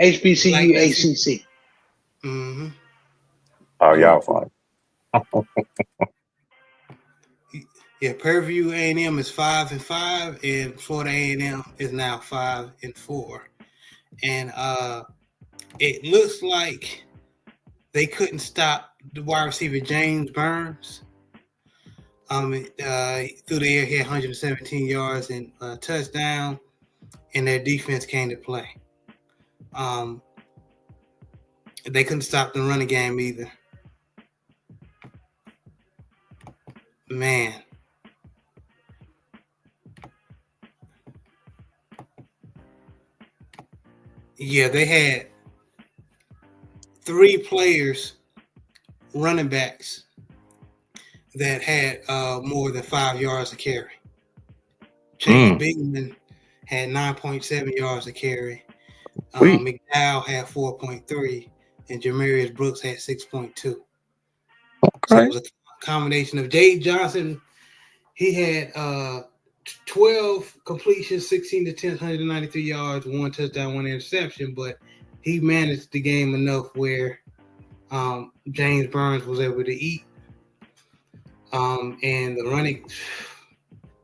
S3: HBCU ACC.
S1: Mm-hmm.
S5: Oh, y'all fine.
S1: Yeah, Prairie View A&M is 5-5, and Florida A&M is now 5-4. And it looks like they couldn't stop the wide receiver James Burns. Through the air, he had 117 yards and a touchdown, and their defense came to play. They couldn't stop the running game either. Man. Yeah, they had 3 players, running backs, that had more than 5 yards a carry. Chase Bigman had 9.7 yards a carry. McDowell had 4.3, and Jamarius Brooks had 6.2.
S5: Okay.
S1: So it was a combination of Jay Johnson. He had 12 completions, 16 attempts, 193 yards, 1 touchdown, 1 interception, but he managed the game enough where James Burns was able to eat. And the running,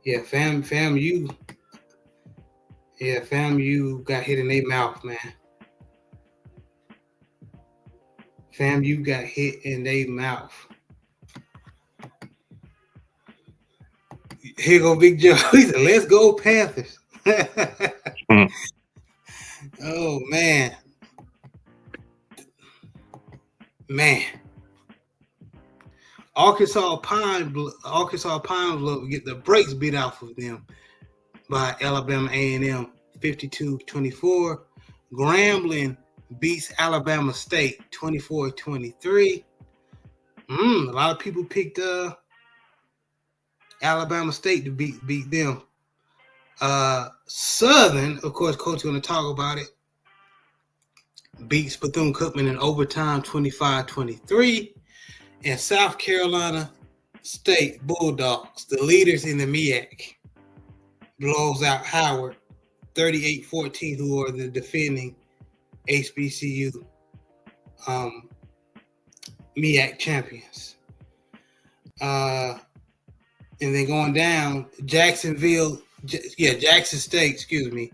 S1: FAMU got hit in their mouth, man. FAMU got hit in their mouth. Here go Big Joe. He said, "Let's go Panthers." Oh man. Arkansas Pine Bluff get the brakes beat off of them by Alabama A&M 52-24. Grambling beats Alabama State 24-23. A lot of people picked Alabama State to beat them. Southern, of course, Coach going to talk about it, beats Bethune-Cookman in overtime 25-23. And South Carolina State Bulldogs, the leaders in the MEAC, blows out Howard 38-14, who are the defending HBCU MEAC champions. And then going down, Jackson State, excuse me.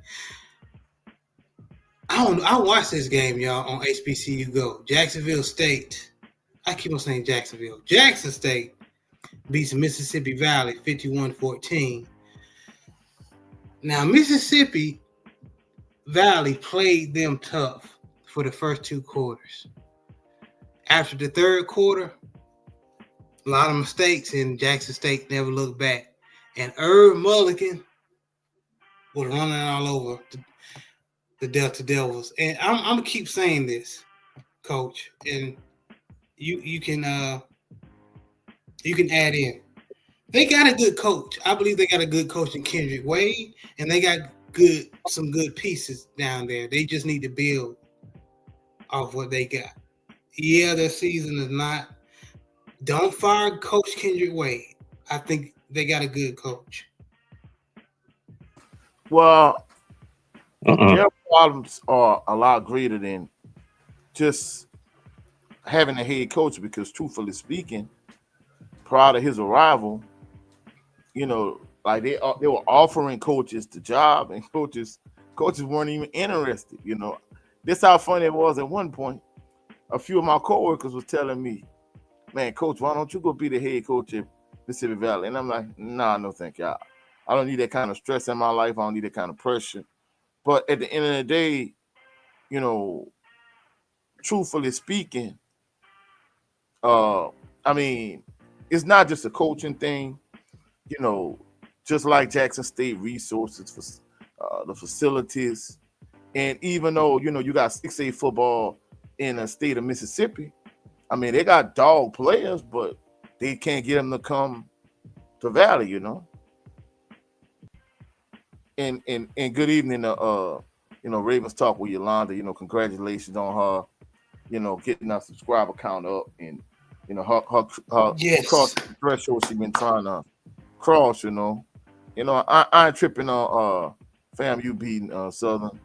S1: I watched this game, y'all, on HBCU Go. Jacksonville State. I keep on saying Jacksonville. Jackson State beats Mississippi Valley 51-14. Now, Mississippi Valley played them tough for the first 2 quarters. After the third quarter, a lot of mistakes, and Jackson State never looked back. And Irv Mulligan was running all over the Delta Devils. And I'm going to keep saying this, Coach, and you can add in. They got a good coach. I believe they got a good coach in Kendrick Wade, and they got some good pieces down there. They just need to build off what they got. Yeah, their season is not. Don't fire Coach Kendrick Wade. I think they got a good coach.
S2: Well, their problems are a lot greater than just having a head coach, because truthfully speaking, prior to his arrival, like they were offering coaches the job, and coaches weren't even interested. This how funny it was at one point. A few of my coworkers was telling me, "Man, coach, why don't you go be the head coach at Mississippi Valley?" And I'm like, "Nah, no thank y'all. I don't need that kind of stress in my life. I don't need that kind of pressure." But at the end of the day, truthfully speaking, it's not just a coaching thing. Just like Jackson State, resources for the facilities, and even though you got 6A football in the state of Mississippi, they got dog players, but they can't get them to come to Valley. And good evening, Ravens Talk with Yolanda. Congratulations on her, getting our subscriber count up, and her
S1: yes.
S2: cross threshold she been trying to cross. I ain't tripping on FAMU beating Southern.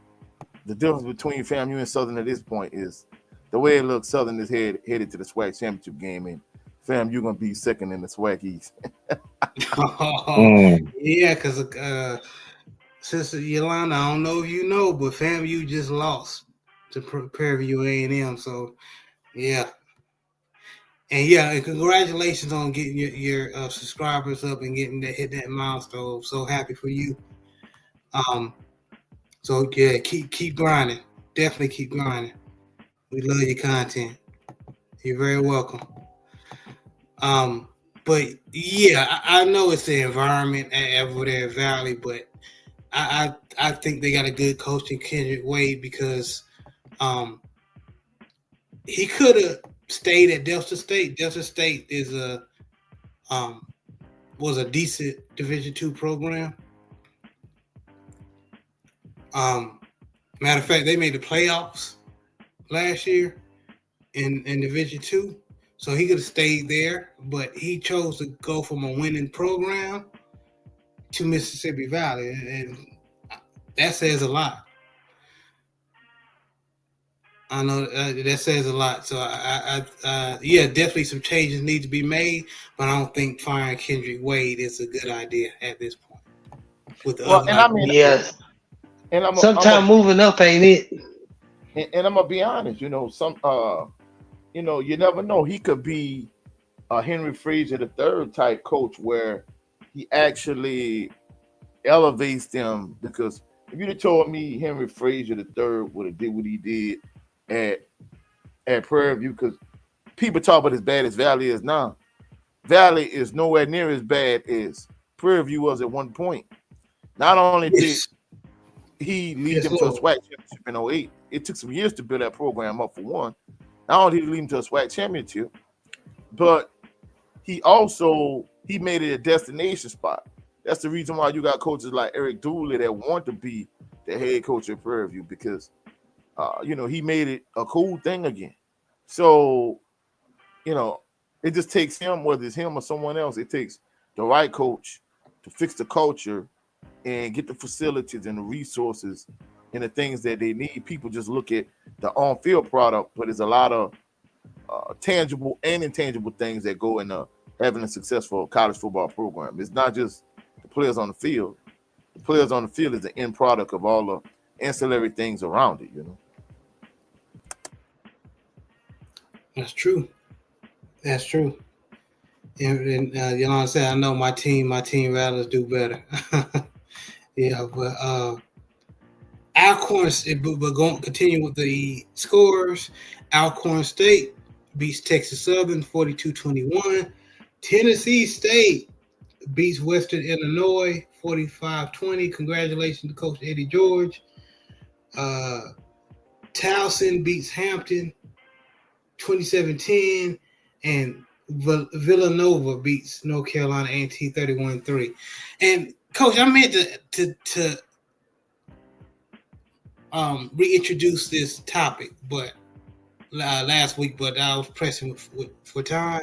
S2: The difference between FAMU and Southern at this point is the way it looks. Southern is headed to the SWAC championship game, and FAMU gonna be second in the SWAC East.
S1: Yeah, because Sister Yolanda, I don't know if you know, but FAMU just lost to Prairie View A&M. So, yeah. And congratulations on getting your subscribers up and hit that milestone. So happy for you. So yeah, keep grinding. Definitely keep grinding. We love your content. You're very welcome. But yeah, I know it's the environment over there at Valley, but I think they got a good coach in Kendrick Wade, because he could have stayed at Delta State. Delta State is was a decent Division II program. Matter of fact, they made the playoffs last year in Division II. So he could have stayed there, but he chose to go from a winning program to Mississippi Valley, and that says a lot. I know that says a lot. So yeah, definitely some changes need to be made, but I don't think firing Kendrick Wade is a good idea at this point. With the
S2: Well, and I mean,
S3: yes.
S2: And
S3: sometimes moving up ain't
S2: it. And I'm gonna be honest, you know, you never know. He could be a Henry Frazier III type coach where he actually elevates them. Because if you'd have told me Henry Frazier III would have did what he did at Prairie View, because people talk about as bad as Valley is now. Valley is nowhere near as bad as Prairie View was at one point. Not only did he lead them to a SWAC championship in 2008, it took some years to build that program up for one. Not only did he lead them to a SWAC championship, but he made it a destination spot. That's the reason why you got coaches like Eric Dooley that want to be the head coach at Prairie View, because he made it a cool thing again. So, it just takes him, whether it's him or someone else, it takes the right coach to fix the culture and get the facilities and the resources and the things that they need. People just look at the on-field product, but there's a lot of tangible and intangible things that go into having a successful college football program. It's not just the players on the field. The players on the field is the end product of all the ancillary things around it,
S1: That's true. That's true. And what I'm saying? I know my team Rattlers do better. Yeah, but Alcorn, we're going to continue with the scores. Alcorn State beats Texas Southern 42-21. Tennessee State beats Western Illinois 45-20. Congratulations to Coach Eddie George. Towson beats Hampton 27-10, and Villanova beats North Carolina A&T 31-3. And Coach, I meant to reintroduce this topic, but last week, but I was pressing for time.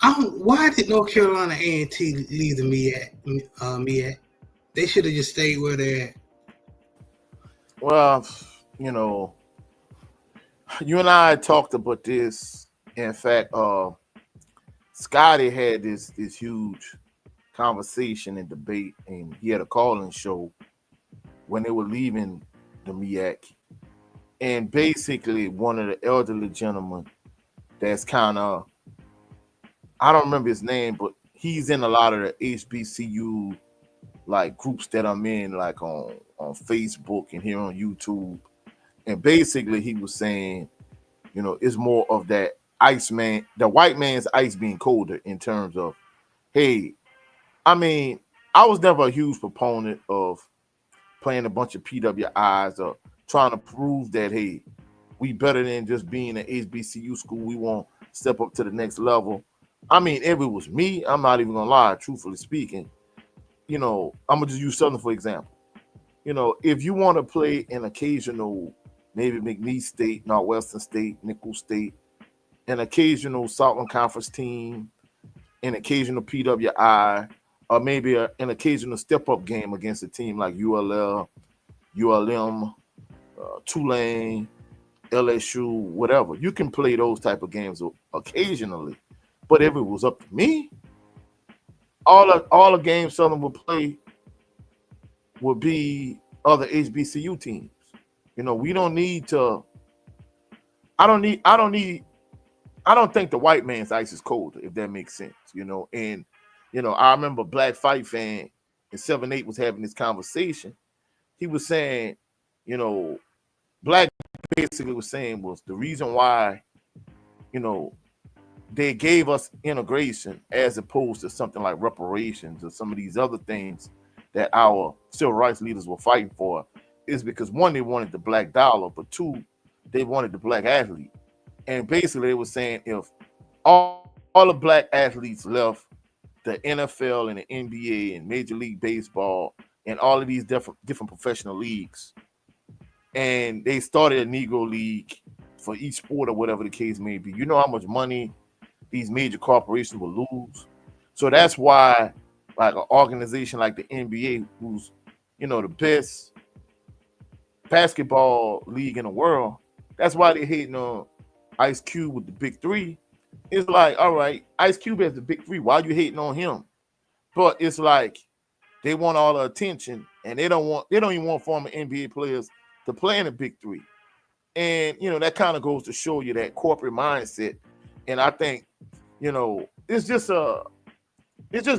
S1: Why did North Carolina A&T leave the MEAC? They should have just stayed where they're at.
S2: Well, you and I talked about this. In fact, Scotty had this huge conversation and debate, and he had a call-in show when they were leaving the MEAC. And basically, one of the elderly gentlemen that's kind of, I don't remember his name, but he's in a lot of the HBCU like groups that I'm in, like on Facebook and here on YouTube. And basically he was saying, it's more of that Iceman, the white man's ice being colder in terms of, hey, I mean, I was never a huge proponent of playing a bunch of PWIs or trying to prove that, hey, we better than just being an HBCU school. We want to step up to the next level. I mean, if it was me, I'm not even going to lie, truthfully speaking, I'm going to just use Southern for example. If you want to play an occasional, maybe McNeese State, Northwestern State, Nicholls State, an occasional Southern Conference team, an occasional PWI, or maybe an occasional step-up game against a team like ULL, ULM, Tulane, LSU, whatever. You can play those type of games occasionally. But if it was up to me, all the games Southern would play would be other HBCU teams. We don't need to. I don't think the white man's ice is colder, if that makes sense. And I remember Black Fight Fan in 7-8 was having this conversation. He was saying, Black basically was saying was the reason why, they gave us integration as opposed to something like reparations or some of these other things that our civil rights leaders were fighting for, is because one, they wanted the black dollar, but two, they wanted the black athlete. And basically they were saying if all the black athletes left the NFL and the NBA and Major League Baseball in all of these different professional leagues. And they started a Negro League for each sport or whatever the case may be. You know how much money these major corporations will lose. So that's why, like an organization like the NBA, who's, you know, the best basketball league in the world, that's why they're hating on Ice Cube with the Big Three. It's like, all right, Ice Cube has the Big Three. Why are you hating on him? But it's like they want all the attention, and they don't even want former NBA players to play in the Big Three. And, you know, that kind of goes to show you that corporate mindset. And I think, you know, it's just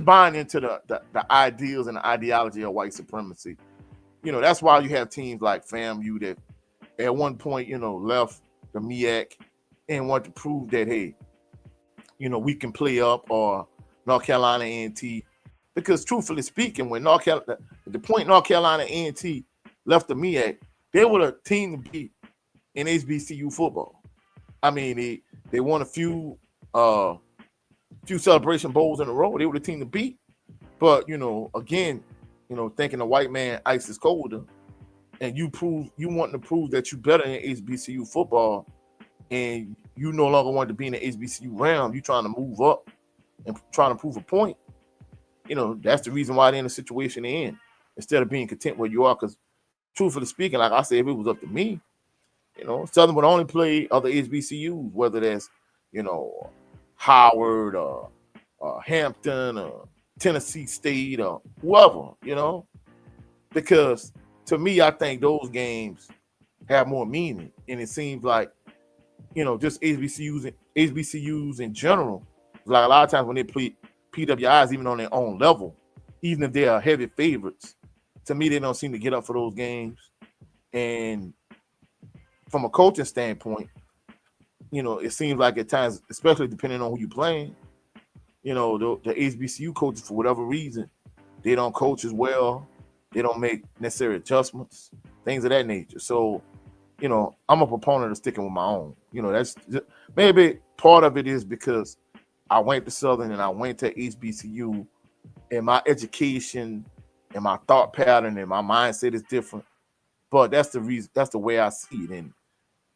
S2: buying into the ideals and the ideology of white supremacy. You know, that's why you have teams like FAMU that at one point, you know, left the MEAC and want to prove that, hey, you know, we can play up, or North Carolina A&T. Because truthfully speaking, when North Carolina A&T left the MEAC, they were a team to beat in HBCU football. I mean, they won a few Celebration Bowls in a row. They were the team to beat. But, you know, again, you know, thinking the white man ice is colder, and you want to prove that you better in HBCU football, and you no longer want to be in the HBCU realm, you trying to move up and trying to prove a point. You know, that's the reason why they're in the situation they're in, instead of being content where you are. Because truthfully speaking, like I said, if it was up to me, you know, Southern would only play other HBCUs, whether that's, you know, Howard or Hampton or Tennessee State or whoever, you know, because to me, I think those games have more meaning. And it seems like, you know, just HBCUs in general, like a lot of times when they play PWIs, even on their own level, even if they are heavy favorites, to me, they don't seem to get up for those games. And from a coaching standpoint, you know, it seems like at times, especially depending on who you're playing, you know, the HBCU coaches, for whatever reason, they don't coach as well. They don't make necessary adjustments, things of that nature. So, you know, I'm a proponent of sticking with my own. You know, that's just, maybe part of it is because I went to Southern and I went to HBCU, and my education and my thought pattern and my mindset is different. But that's the reason. That's the way I see it. And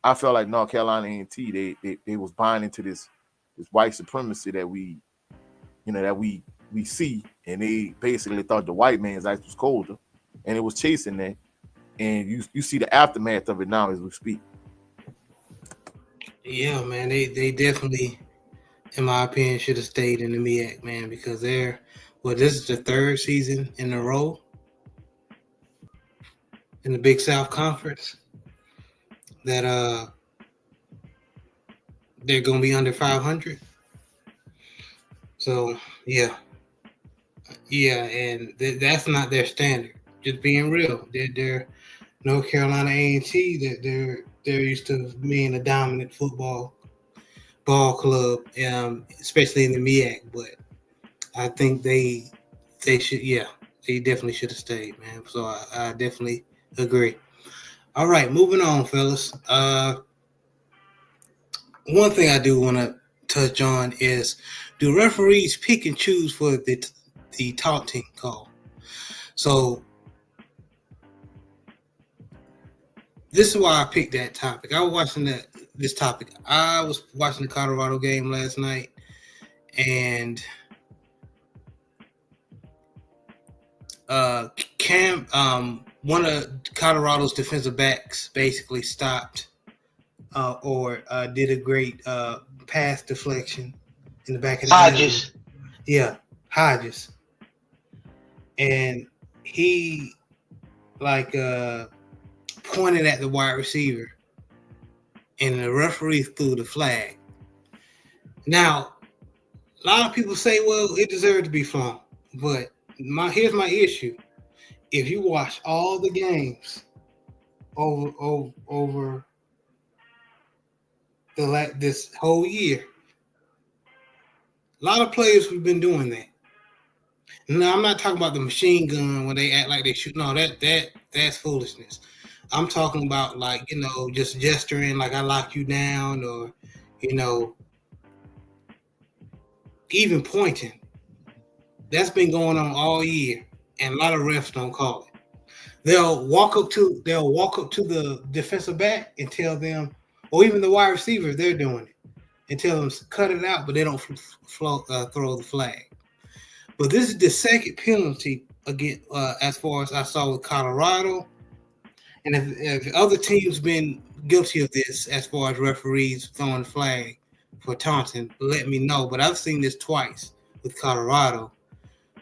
S2: I felt like North Carolina A&T, they was buying into this white supremacy that we see, and they basically thought the white man's ice was colder, and it was chasing that. And you see the aftermath of it now as we speak.
S1: Yeah, man, they definitely, in my opinion, should have stayed in the MEAC, man, because this is the third season in a row in the Big South Conference that they're gonna be under 500. So yeah, and that's not their standard. Just being real, they're North Carolina A&T. That they're used to being a dominant ball club, especially in the MEAC. But I think they should, they definitely should have stayed, man. So I definitely agree. All right, moving on, fellas. One thing I do want to touch on is, do referees pick and choose for the taunting call? So this is why I picked that topic. I was watching this topic. I was watching the Colorado game last night, and one of Colorado's defensive backs basically stopped or did a great pass deflection in the back of the
S3: Hodges.
S1: Yeah, Hodges. And he pointed at the wide receiver, and the referee threw the flag. Now, a lot of people say, well, it deserved to be flown. But here's my issue. If you watch all the games over this whole year, a lot of players have been doing that. Now, I'm not talking about the machine gun when they act like they shoot. No, that's foolishness. I'm talking about, like, you know, just gesturing like I lock you down, or, you know, even pointing. That's been going on all year. and a lot of refs don't call it. They'll walk up to the defensive back and tell them, or even the wide receiver, they're doing it, and tell them to cut it out, but they don't throw the flag. But this is the second penalty again, as far as I saw with Colorado. And if other teams been guilty of this, as far as referees throwing the flag for taunting, let me know. But I've seen this twice with Colorado,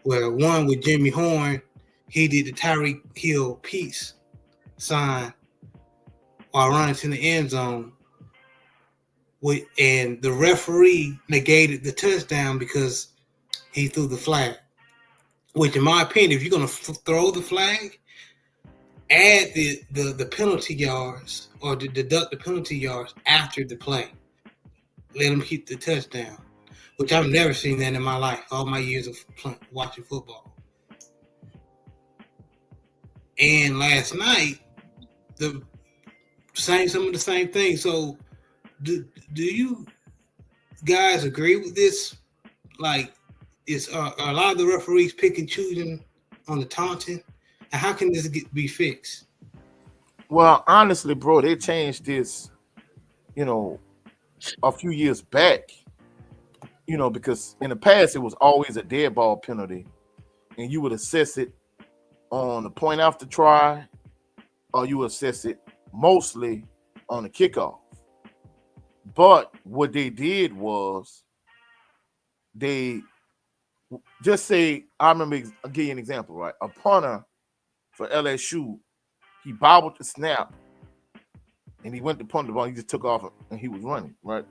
S1: where one with Jimmy Horn, he did the Tyreek Hill peace sign while running to the end zone, and the referee negated the touchdown because he threw the flag. Which, in my opinion, if you're going to throw the flag, add the penalty yards or deduct the penalty yards after the play. Let them keep the touchdown, which I've never seen that in my life, all my years of watching football. And last night, some of the same things. So, do you guys agree with this? Like, are a lot of the referees pick and choosing on the taunting? And how can this be fixed?
S2: Well, honestly, bro, they changed this, a few years back, because in the past it was always a dead ball penalty, and you would assess it on the point after try, or you assess it mostly on the kickoff. But what they did was they just say, I remember, I'll give you an example, right? A punter for LSU, he bobbled the snap and he went to punt the ball. He just took off and he was running, right?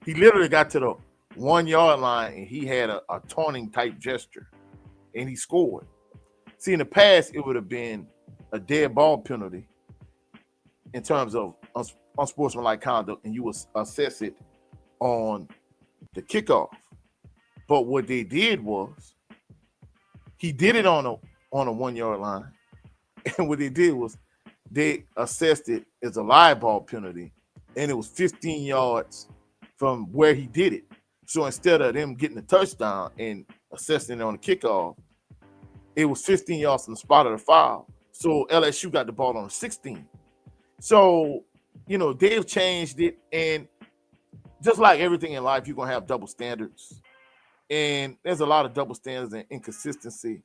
S2: He literally got to the 1 yard line and he had a taunting type gesture and he scored. See, in the past, it would have been a dead ball penalty in terms of unsportsmanlike conduct, and you would assess it on the kickoff. But what they did was he did it on a 1 yard line. And what they did was they assessed it as a live ball penalty, and it was 15 yards from where he did it. So instead of them getting a touchdown and assessing it on the kickoff, it was 15 yards from the spot of the foul. So LSU got the ball on 16. So, they've changed it. And just like everything in life, you're going to have double standards. And there's a lot of double standards and inconsistency.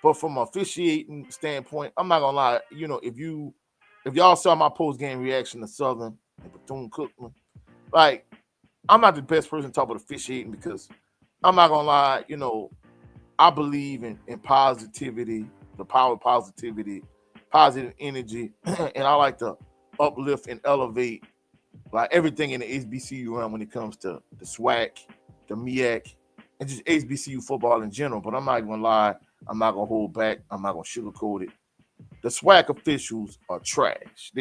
S2: But from an officiating standpoint, I'm not gonna lie. If y'all saw my post-game reaction to Southern and Bethune-Cookman, like, I'm not the best person to talk about officiating because I'm not gonna lie. I believe in positivity, the power of positivity, positive energy, and I like to uplift and elevate like everything in the HBCU realm when it comes to the SWAC, the MEAC, and just HBCU football in general. But I'm not gonna lie. I'm not gonna hold back. I'm not gonna sugarcoat it. The SWAC officials are trash.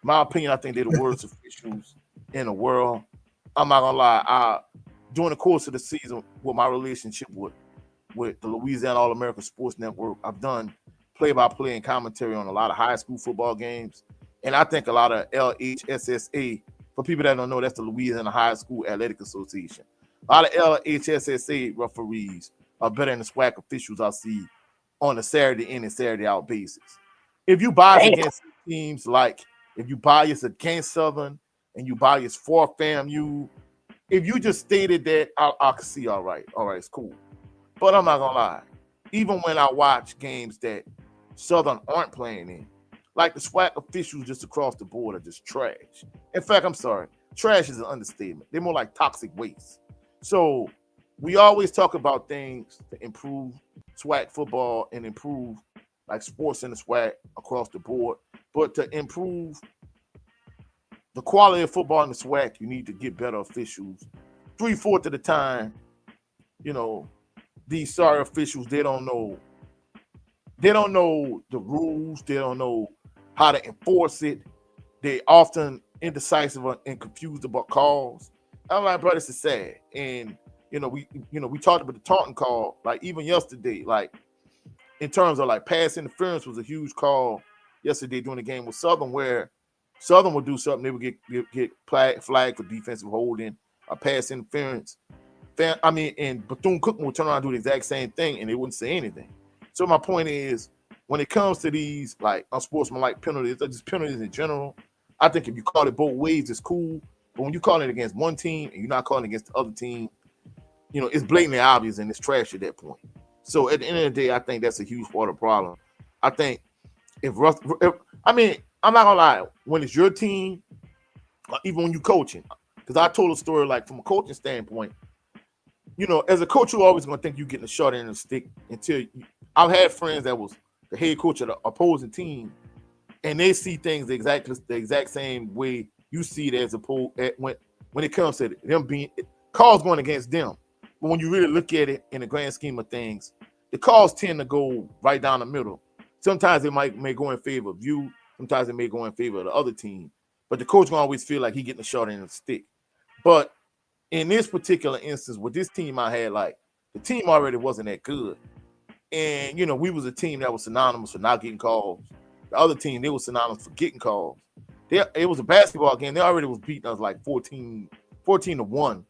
S2: My opinion, I think they're the worst officials in the world. I'm not gonna lie. During the course of the season, with my relationship with the Louisiana All-American Sports Network, I've done play-by-play and commentary on a lot of high school football games, and I think a lot of LHSSA. For people that don't know, that's the Louisiana High School Athletic Association. A lot of LHSSA referees are better than the SWAC officials I see on a Saturday in and Saturday out basis. If you bias against teams, like if you bias against Southern and you bias for FAMU, if you just stated that, I can see all right, it's cool. But I'm not gonna lie, even when I watch games that Southern aren't playing in, like the SWAC officials just across the board are just trash. In fact, I'm sorry, trash is an understatement. They're more like toxic waste. So we always talk about things to improve SWAC football and improve like sports in the SWAC across the board. But to improve the quality of football in the SWAC, you need to get better officials. 3/4 of the time, these sorry officials, they don't know the rules. They don't know how to enforce it. They often indecisive and confused about calls. I'm like, bro, this is sad. And we talked about the taunting call, like even yesterday, like in terms of like pass interference was a huge call yesterday during the game with Southern, where Southern would do something, they would get flagged for defensive holding, a pass interference. And Bethune-Cookman would turn around and do the exact same thing, and they wouldn't say anything. So my point is, when it comes to these like unsportsmanlike penalties, or just penalties in general, I think if you call it both ways, it's cool. But when you call it against one team and you're not calling against the other team, it's blatantly obvious and it's trash at that point. So at the end of the day, I think that's a huge part of the problem. I think I'm not gonna lie, when it's your team, even when you coaching, because I told a story like from a coaching standpoint, as a coach, you're always gonna think you're getting a short end of the stick until I've had friends that was the head coach of the opposing team, and they see things the exact same way you see it as when it comes to them being calls going against them. But when you really look at it in the grand scheme of things, the calls tend to go right down the middle. Sometimes it may go in favor of you, sometimes it may go in favor of the other team, but the coach gonna always feel like he getting a short end of the stick. But in this particular instance, with this team I had, like the team already wasn't that good. And we was a team that was synonymous for not getting calls. The other team, they was synonymous for getting calls. It was a basketball game. They already was beating us like 14-1.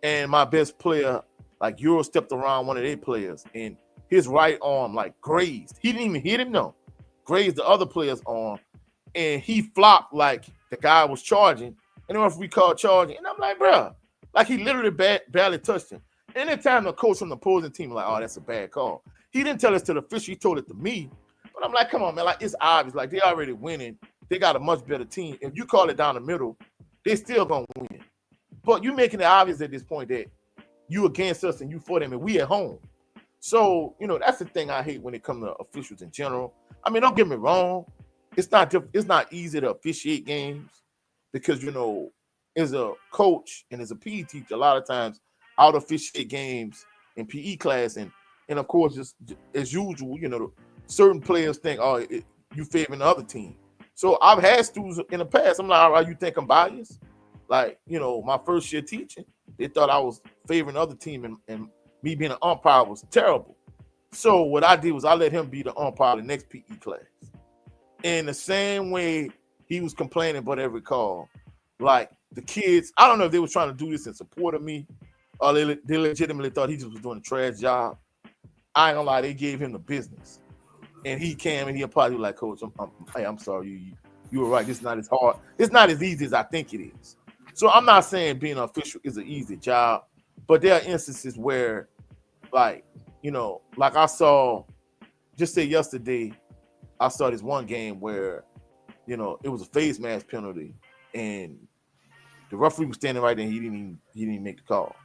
S2: And my best player, like Euro, stepped around one of their players, and his right arm like grazed. He didn't even hit him, no. Grazed the other player's arm, and he flopped like the guy was charging. And the referee called charging, and I'm like, bro, like he literally barely touched him. Anytime the coach from the opposing team like, oh, that's a bad call. He didn't tell us to the official, he told it to me. But I'm like, come on, man, like it's obvious. Like they already winning. They got a much better team. If you call it down the middle, they still gonna win. But you making it obvious at this point that you against us and you for them and we at home. So, that's the thing I hate when it comes to officials in general. I mean, don't get me wrong. It's not easy to officiate games because, as a coach and as a PE teacher, a lot of times I'll officiate games in PE class. And of course, just as usual, certain players think, oh, you favoring the other team. So I've had students in the past, I'm like, all right, you think I'm biased? Like, my first year teaching, they thought I was favoring the other team and me being an umpire was terrible. So what I did was I let him be the umpire of the next PE class. In the same way he was complaining about every call, like the kids, I don't know if they were trying to do this in support of me or they legitimately thought he just was doing a trash job. I ain't gonna lie, they gave him the business. And he came and he probably like, Coach, I'm sorry, you were right. It's not as hard. It's not as easy as I think it is. So I'm not saying being an official is an easy job, but there are instances where, like I saw, just say yesterday, I saw this one game where, it was a face mask penalty, and the referee was standing right there. And he didn't even make the call.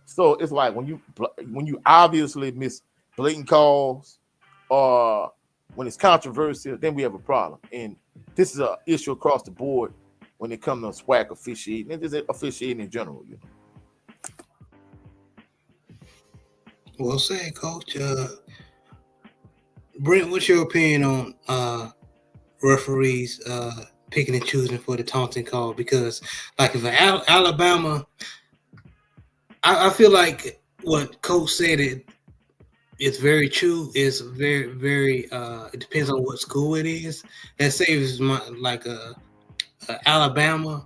S2: So it's like when you obviously miss blatant calls, or when it's controversial, then we have a problem. And this is an issue across the board when it comes to SWAC officiating, and just officiating in general.
S1: Well said, Coach. Brent, what's your opinion on referees picking and choosing for the taunting call? Because, like, if Alabama, I feel like what Coach said it's very true. It's very, very. It depends on what school it is. Let's say it's like Alabama,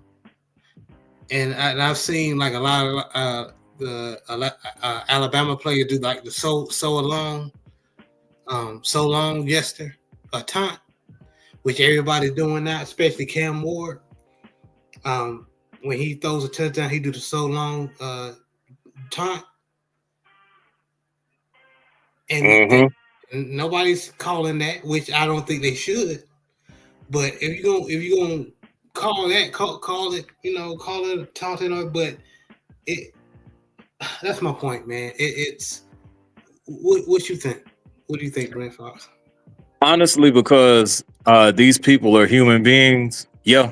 S1: and I've seen like a lot of Alabama players do like the so long yester taunt, which everybody's doing now, especially Cam Ward. When he throws a touchdown, he do the so long taunt, and nobody's calling that, which I don't think they should. But if you're gonna call that, call it, call it taunting, but it. That's my point, man. It's what you think? What do you think, Brent Fox?
S5: Honestly, because these people are human beings. Yeah,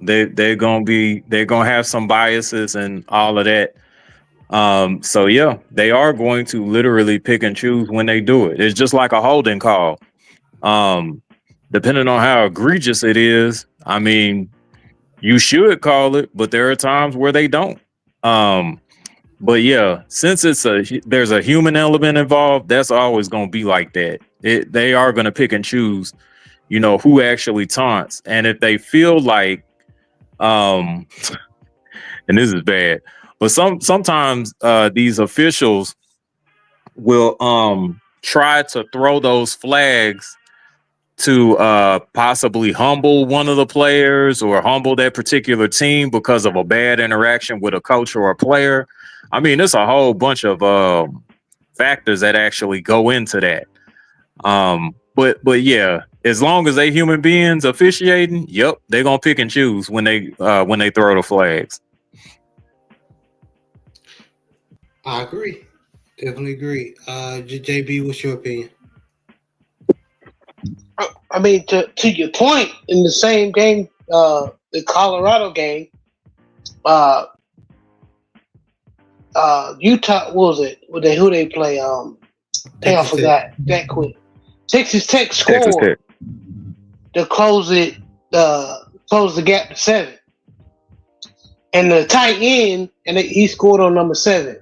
S5: they're gonna have some biases and all of that. So yeah, they are going to literally pick and choose when they do it. It's just like a holding call. Depending on how egregious it is, I mean, you should call it, but there are times where they don't. But yeah, since there's a human element involved, that's always going to be like that. They are going to pick and choose, who actually taunts. And if they feel like, and this is bad, but sometimes these officials will tried to throw those flags to possibly humble one of the players or humble that particular team because of a bad interaction with a coach or a player. I mean, there's a whole bunch of factors that actually go into that. But yeah, as long as they human beings officiating, yep, they're gonna pick and choose when they throw the flags.
S1: I agree. Definitely agree. JB, what's your opinion?
S3: I mean, to your point, in the same game, the Colorado game, Utah, what was it? Who they play? Dang, I forgot that quick. Texas Tech scored to close the gap to 7. And the tight end, and he scored on number 7.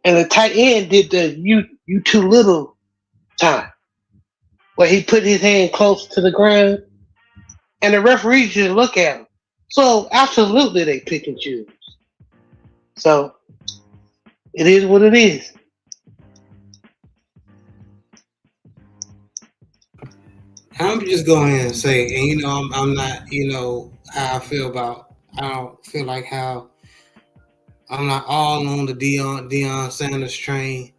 S3: And the tight end did the you too little time, where he put his hand close to the ground, and the referee just look at him. So absolutely, they pick and choose. So it is what it is.
S1: I'm just going ahead and say, and I'm not, how I feel about. I don't feel like how I'm not all on the Deion Sanders train,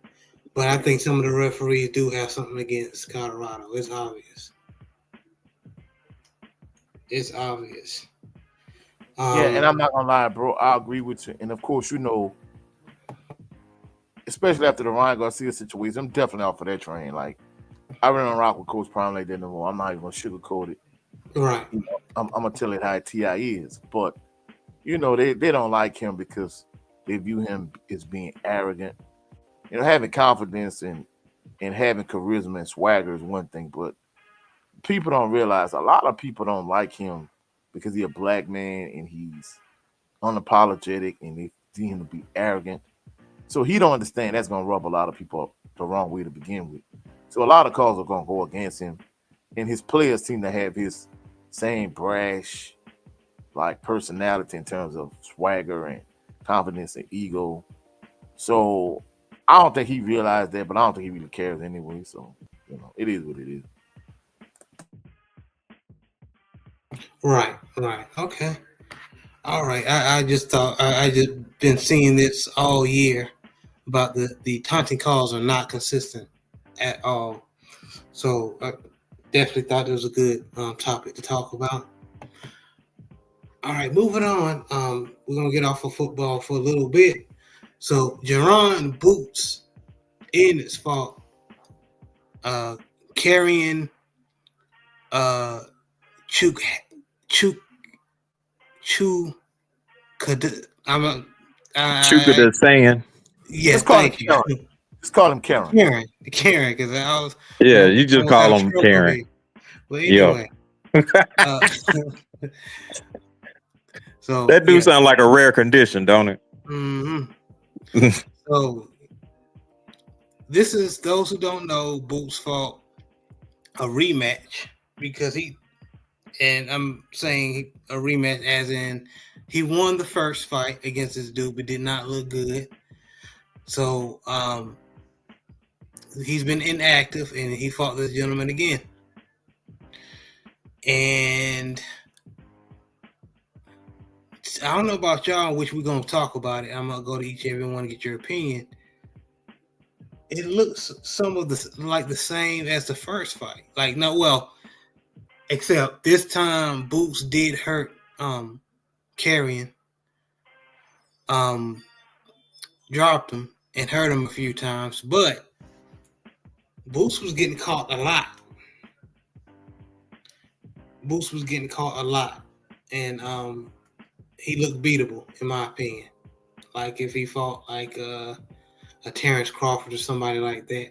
S1: but I think some of the referees do have something against Colorado. It's obvious. It's obvious.
S2: Yeah, and I'm not gonna lie, bro. I agree with you. And of course, especially after the Ryan Garcia situation, I'm definitely out for that train. Like, I really don't rock with Coach Prime like that no more. I'm not even gonna sugarcoat it.
S1: Right.
S2: I'm gonna tell it how T.I. is. But they don't like him because they view him as being arrogant. Having confidence and having charisma and swagger is one thing, but people don't realize a lot of people don't like him because he's a black man and he's unapologetic and they see him to be arrogant. So he don't understand that's gonna rub a lot of people up the wrong way to begin with. So a lot of calls are gonna go against him, and his players seem to have his same brash, like, personality in terms of swagger and confidence and ego. So I don't think he realized that, but I don't think he really cares anyway. So it is what it is.
S1: Right. Okay. All right. I just thought I just been seeing this all year about the taunting calls are not consistent at all. So I definitely thought it was a good topic to talk about. All right, moving on. We're gonna get off of football for a little bit. So Jaron Boots, in his fault, carrying
S5: Chuka saying.
S1: Yes, thank you.
S2: Just call him Karen.
S1: Karen, because I was.
S5: Yeah, you just call him Karen.
S1: But anyway. So
S5: that do sound like a rare condition, don't it?
S1: Mm-hmm. So this is, those who don't know, Boots fought a rematch because I'm saying a rematch as in he won the first fight against this dude, but did not look good. So he's been inactive, and he fought this gentleman again. And I don't know about y'all, which we're going to talk about it. I'm going to go to each and everyone to get your opinion. It looks like the same as the first fight. Except this time Boots did hurt Carrion. Dropped him and hurt him a few times, but Boots was getting caught a lot. And he looked beatable, in my opinion. Like if he fought like a Terrence Crawford or somebody like that.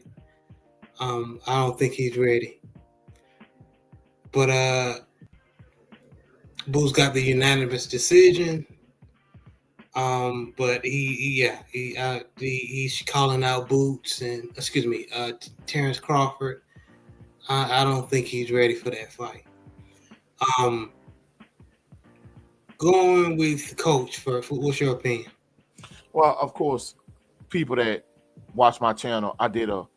S1: I don't think he's ready. But Boots got the unanimous decision. But he's calling out Boots and Terrence Crawford. I don't think he's ready for that fight. Going with Coach first. What's your opinion?
S2: Well, of course, people that watch my channel, I did a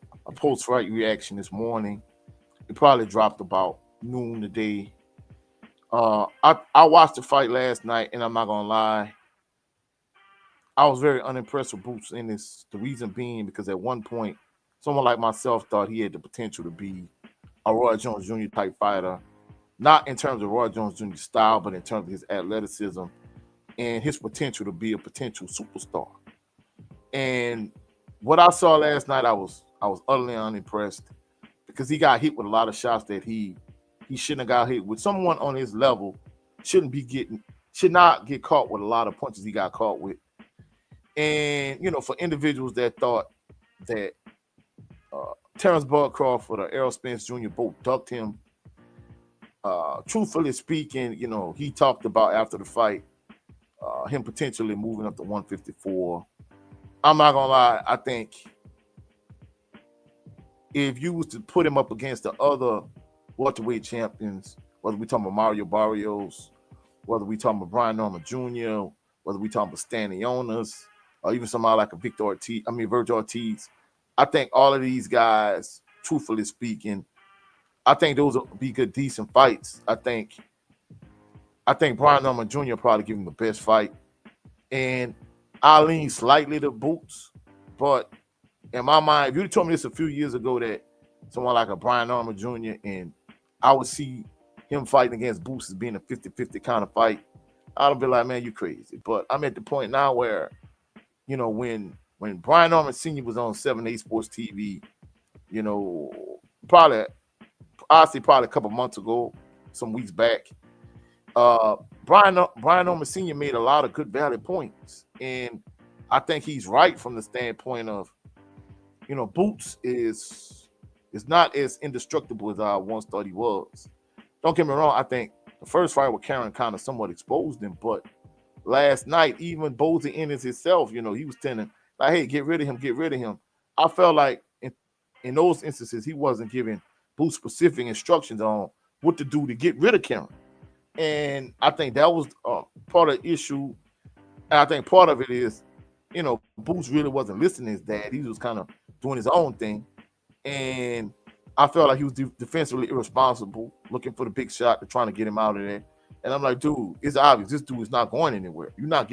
S2: post-fight reaction this morning. It probably dropped about noon today. I watched the fight last night, and I'm not gonna lie, I was very unimpressed with Boots in this. The reason being because at one point, someone like myself thought he had the potential to be a Roy Jones Jr. type fighter, not in terms of Roy Jones Jr. style, but in terms of his athleticism and his potential to be a potential superstar. And what I saw last night, I was utterly unimpressed because he got hit with a lot of shots that he shouldn't have got hit with. Someone on his level should not get caught with a lot of punches he got caught with. And for individuals that thought that Terrence Bud Crawford or Errol Spence Jr. both ducked him, truthfully speaking, he talked about after the fight him potentially moving up to 154. I'm not gonna lie, I think if you was to put him up against the other welterweight champions, whether we talking about Mario Barrios, whether we talking about Brian Norman Jr., whether we talking about Stanley Jonas, or even somebody like a Virgil Ortiz, I think all of these guys, truthfully speaking, I think those will be good, decent fights. I think Brian Norman Jr. probably give him the best fight. And I lean slightly to Boots, but in my mind, if you told me this a few years ago that someone like a Brian Norman Jr. and I would see him fighting against Boots as being a 50-50 kind of fight, I'd be like, man, you crazy. But I'm at the point now where, when Brian Norman Sr. was on 7 Sports TV, probably a couple months ago, some weeks back, Brian Norman Sr. made a lot of good valid points. And I think he's right from the standpoint of, Boots is not as indestructible as I once thought he was. Don't get me wrong, I think the first fight with Karen kind of somewhat exposed him, but last night, even Bozy Ennis himself, he was telling like, hey, get rid of him. I felt like in those instances, he wasn't giving Boots specific instructions on what to do to get rid of Karen. And I think that was part of the issue. And I think part of it is, Boots really wasn't listening to his dad. He was kind of doing his own thing. And I felt like he was defensively irresponsible, looking for the big shot to trying to get him out of there. And I'm like, dude, it's obvious this dude is not going anywhere. You're not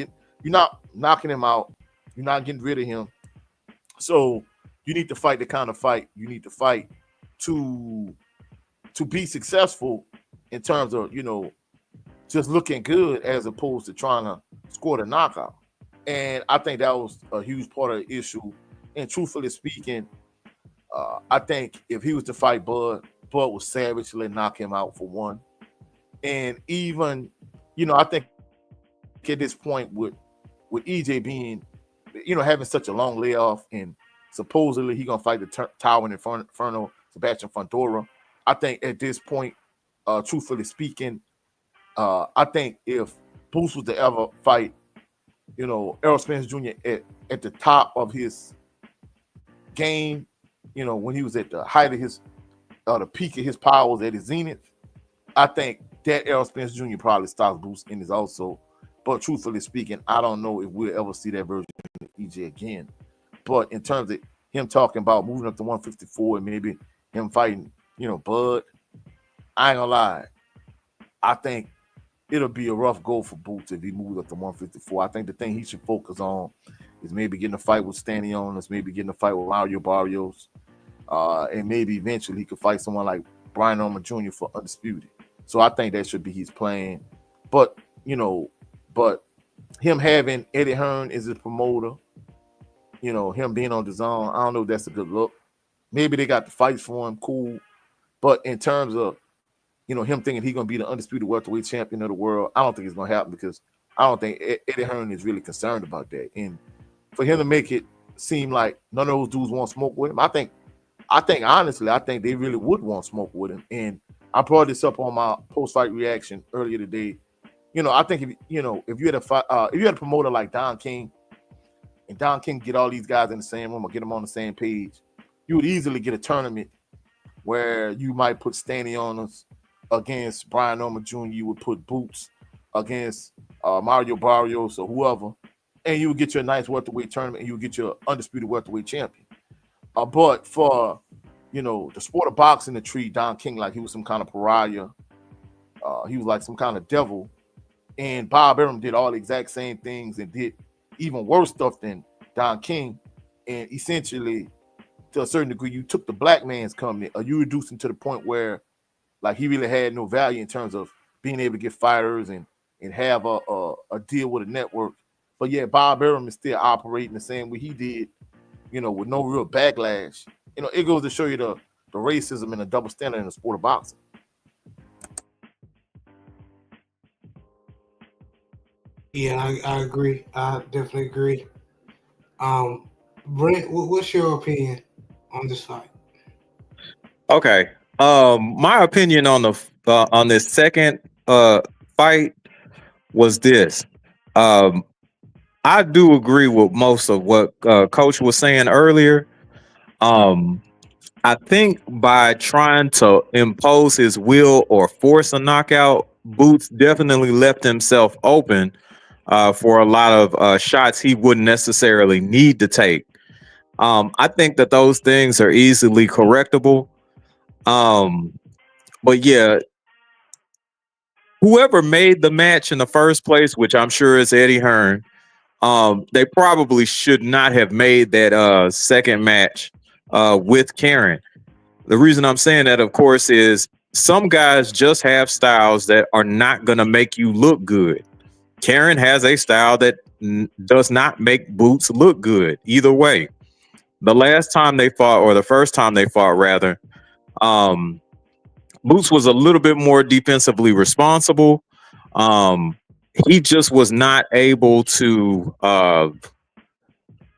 S2: knocking him out. You're not getting rid of him. So you need to fight the kind of fight you need to fight to be successful in terms of, just looking good as opposed to trying to score the knockout. And I think that was a huge part of the issue. And truthfully speaking, I think if he was to fight Bud would savagely knock him out for one. And even, I think at this point with EJ being, having such a long layoff and supposedly he's going to fight the Towering Inferno, Sebastian Fundora. I think at this point, truthfully speaking, I think if Boots was to ever fight, Errol Spence Jr. at the top of his game, when he was at the height of his, the peak of his powers at his zenith, I think that Errol Spence Jr. probably stops Boots Ennis also. But truthfully speaking, I don't know if we'll ever see that version of EJ again. But in terms of him talking about moving up to 154 and maybe him fighting, Bud, I ain't gonna lie. I think it'll be a rough go for Boots if he moves up to 154. I think the thing he should focus on is maybe getting a fight with Stanley Jonas, maybe getting a fight with Mario Barrios, and maybe eventually he could fight someone like Brian Norman Jr. for Undisputed. So I think that should be his plan. But, but him having Eddie Hearn as his promoter, him being on DAZN, I don't know if that's a good look. Maybe they got the fights for him, cool. But in terms of, him thinking he's going to be the undisputed welterweight champion of the world, I don't think it's going to happen because I don't think Eddie Hearn is really concerned about that. And for him to make it seem like none of those dudes want smoke with him, I think honestly, I think they really would want smoke with him. And I brought this up on my post-fight reaction earlier today. I think if you had a promoter like Don King, and Don King get all these guys in the same room or get them on the same page, you would easily get a tournament where you might put Stanley Jonas against Brian Norman Jr. You would put Boots against Mario Barrios or whoever, and you would get your nice welterweight tournament, and you would get your undisputed welterweight champion. But for the sport of boxing to treat Don King like he was some kind of pariah. He was like some kind of devil. And Bob Arum did all the exact same things and did even worse stuff than Don King. And essentially, to a certain degree, you took the black man's company, or you reduced him to the point where, like, he really had no value in terms of being able to get fighters and have a deal with a network. But yeah, Bob Arum is still operating the same way he did, with no real backlash. It goes to show you the racism and the double standard in the sport of boxing.
S1: Yeah, I agree. I definitely agree. Brent, what's your opinion on this fight?
S5: Okay. My opinion on this second fight was this. I do agree with most of what Coach was saying earlier. I think by trying to impose his will or force a knockout, Boots definitely left himself open for a lot of shots he wouldn't necessarily need to take. I think that those things are easily correctable. But yeah, whoever made the match in the first place, which I'm sure is Eddie Hearn, they probably should not have made that second match with Karen. The reason I'm saying that, of course, is some guys just have styles that are not going to make you look good. Karen has a style that does not make Boots look good either way. The last time they fought, or the first time they fought, rather, Boots was a little bit more defensively responsible. He just was not able to.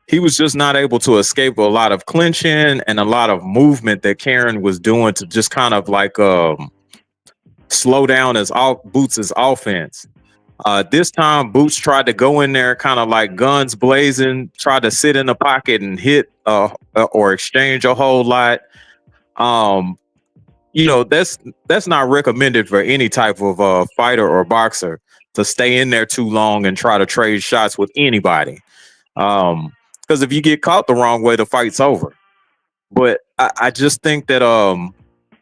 S5: He was just not able to escape a lot of clinching and a lot of movement that Karen was doing to just kind of like slow down Boots' offense. This time, Boots tried to go in there kind of like guns blazing, tried to sit in the pocket and hit or exchange a whole lot. That's not recommended for any type of fighter or boxer to stay in there too long and try to trade shots with anybody. Because if you get caught the wrong way, the fight's over. But I just think that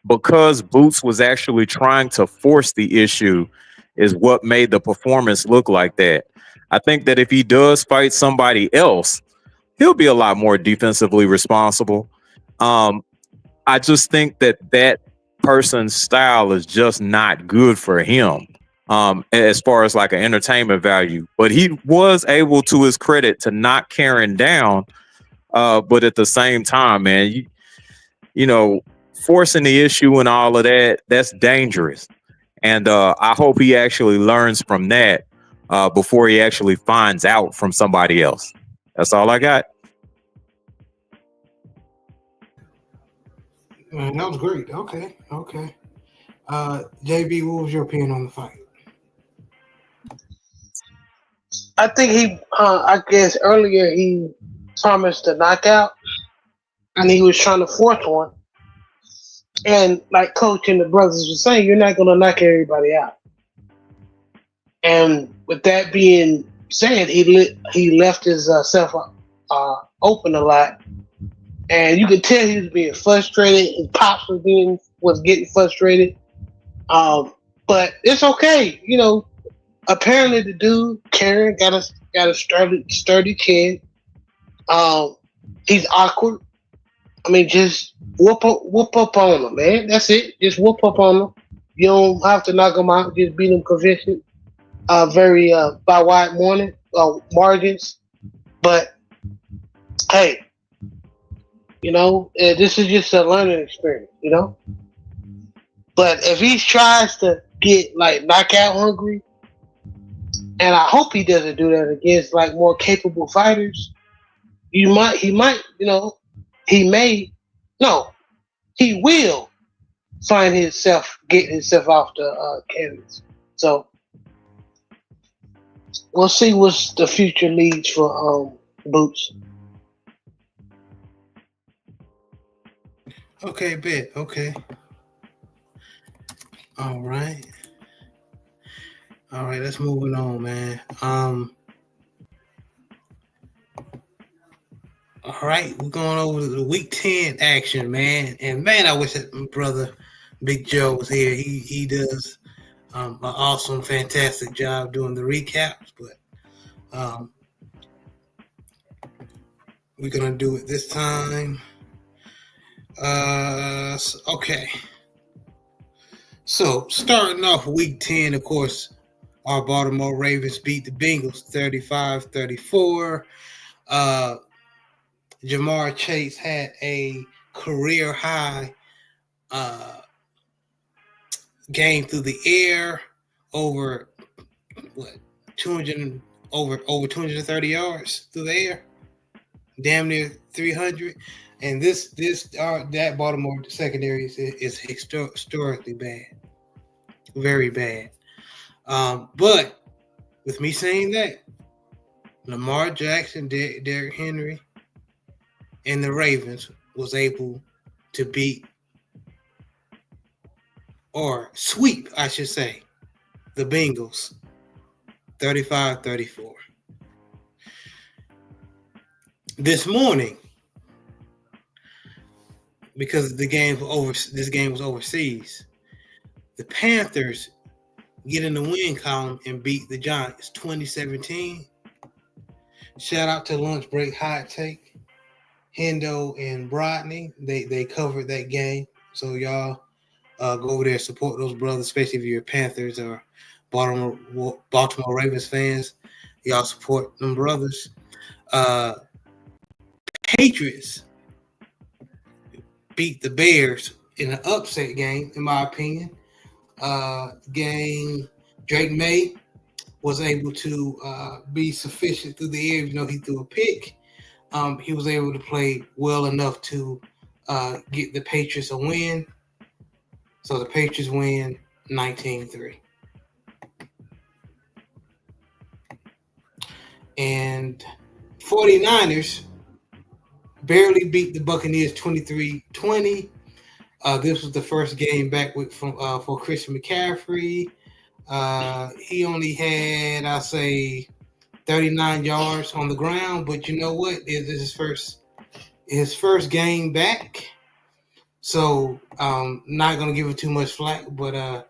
S5: because Boots was actually trying to force the issue is what made the performance look like that. I think that if he does fight somebody else, he'll be a lot more defensively responsible. I just think that person's style is just not good for him as far as like an entertainment value. But he was able, to his credit, to knock Karen down. But at the same time, man, forcing the issue and all of that, that's dangerous. And I hope he actually learns from that before he actually finds out from somebody else. That's all I got.
S1: Man, that was great. Okay. JB, what was your opinion on the fight?
S3: I think I guess earlier he promised a knockout, and he was trying to force one. And like Coach and the brothers were saying, you're not going to knock everybody out. And with that being said, he left himself open a lot, and you could tell he was being frustrated. His pops was getting frustrated. But it's okay, Apparently, the dude Karen got a sturdy chin. He's awkward. I mean, just whoop up on him, man. That's it. Just whoop up on him. You don't have to knock him out. Just beat him convincing, by wide margins. But hey, this is just a learning experience, But if he tries to get like knockout hungry, and I hope he doesn't do that against like more capable fighters, he will find getting himself off the canvas. So we'll see what the future leads for Boots.
S1: Okay, bet. Okay. All right, let's move on, man. All right, we're going over to the Week 10 action, man. And man, I wish that my brother Big Joe was here. He does an awesome, fantastic job doing the recaps, but we're gonna do it this time. Okay. So starting off Week 10, of course, our Baltimore Ravens beat the Bengals 35-34. Jamar Chase had a career high game through the air, over 230 yards through the air, damn near 300. And that Baltimore secondary is historically bad, very bad. But with me saying that, Lamar Jackson, Derrick Henry, and the Ravens was able to beat, or sweep, I should say, the Bengals 35-34. This morning, because this game was overseas, the Panthers get in the win column and beat the Giants 2017. Shout out to Lunch Break Hot Take, Hendo and Brodney. They covered that game, so y'all go over there and support those brothers, especially if you're Panthers or Baltimore Ravens fans. Y'all support them brothers. Patriots beat the Bears in an upset game, in my opinion. Drake May was able to be sufficient through the air, even though he threw a pick. He was able to play well enough to get the Patriots a win. So the Patriots win 19-3. And 49ers barely beat the Buccaneers 23-20. This was the first game back for Christian McCaffrey. He only had, I'll say, 39 yards on the ground, but you know what? This is his first game back. So not gonna give him too much flack, but I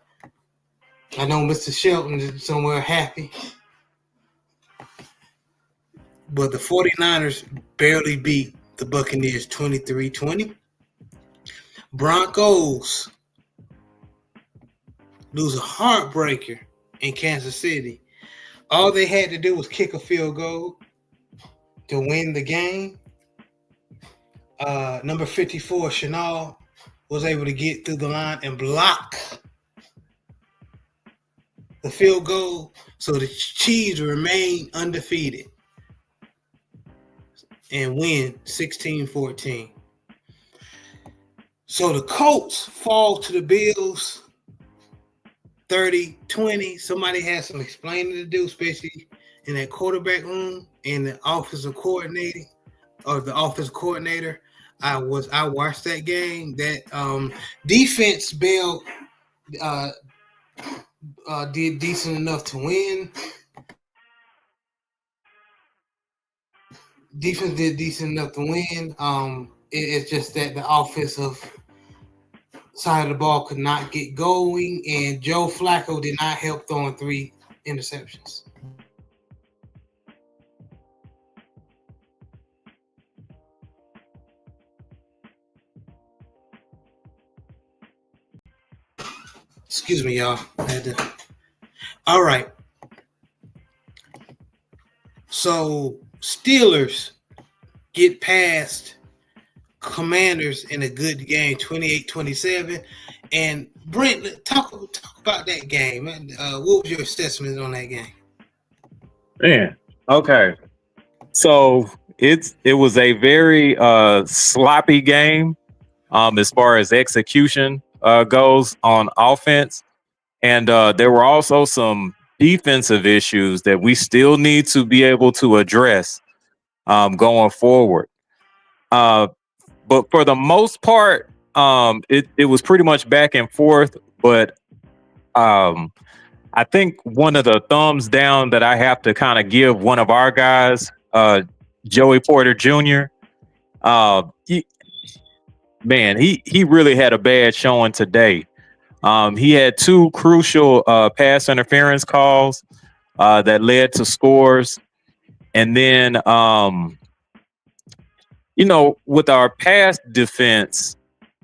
S1: know Mr. Shelton is somewhere happy. But the 49ers barely beat the Buccaneers 23-20. Broncos lose a heartbreaker in Kansas City. All they had to do was kick a field goal to win the game. Number 54, Chenal, was able to get through the line and block the field goal, so the Chiefs remain undefeated and win 16-14. So the Colts fall to the Bills 30-20. Somebody has some explaining to do, especially in that quarterback room and the offensive coordinator. I watched that game. That defense bailed, did decent enough to win. Defense did decent enough to win. It's just that the offensive side of the ball could not get going, and Joe Flacco did not help throwing 3 interceptions. Excuse me, y'all. All right. So Steelers get past Commanders in a good game, 28-27. And Brent, talk about that game. What was your assessment on that game?
S5: Man, okay. So it was a very sloppy game as far as execution goes on offense. And there were also some defensive issues that we still need to be able to address going forward. But for the most part, it was pretty much back and forth. But I think one of the thumbs down that I have to kind of give one of our guys, Joey Porter Jr., He really had a bad showing today. He had two crucial pass interference calls that led to scores. And then, with our pass defense,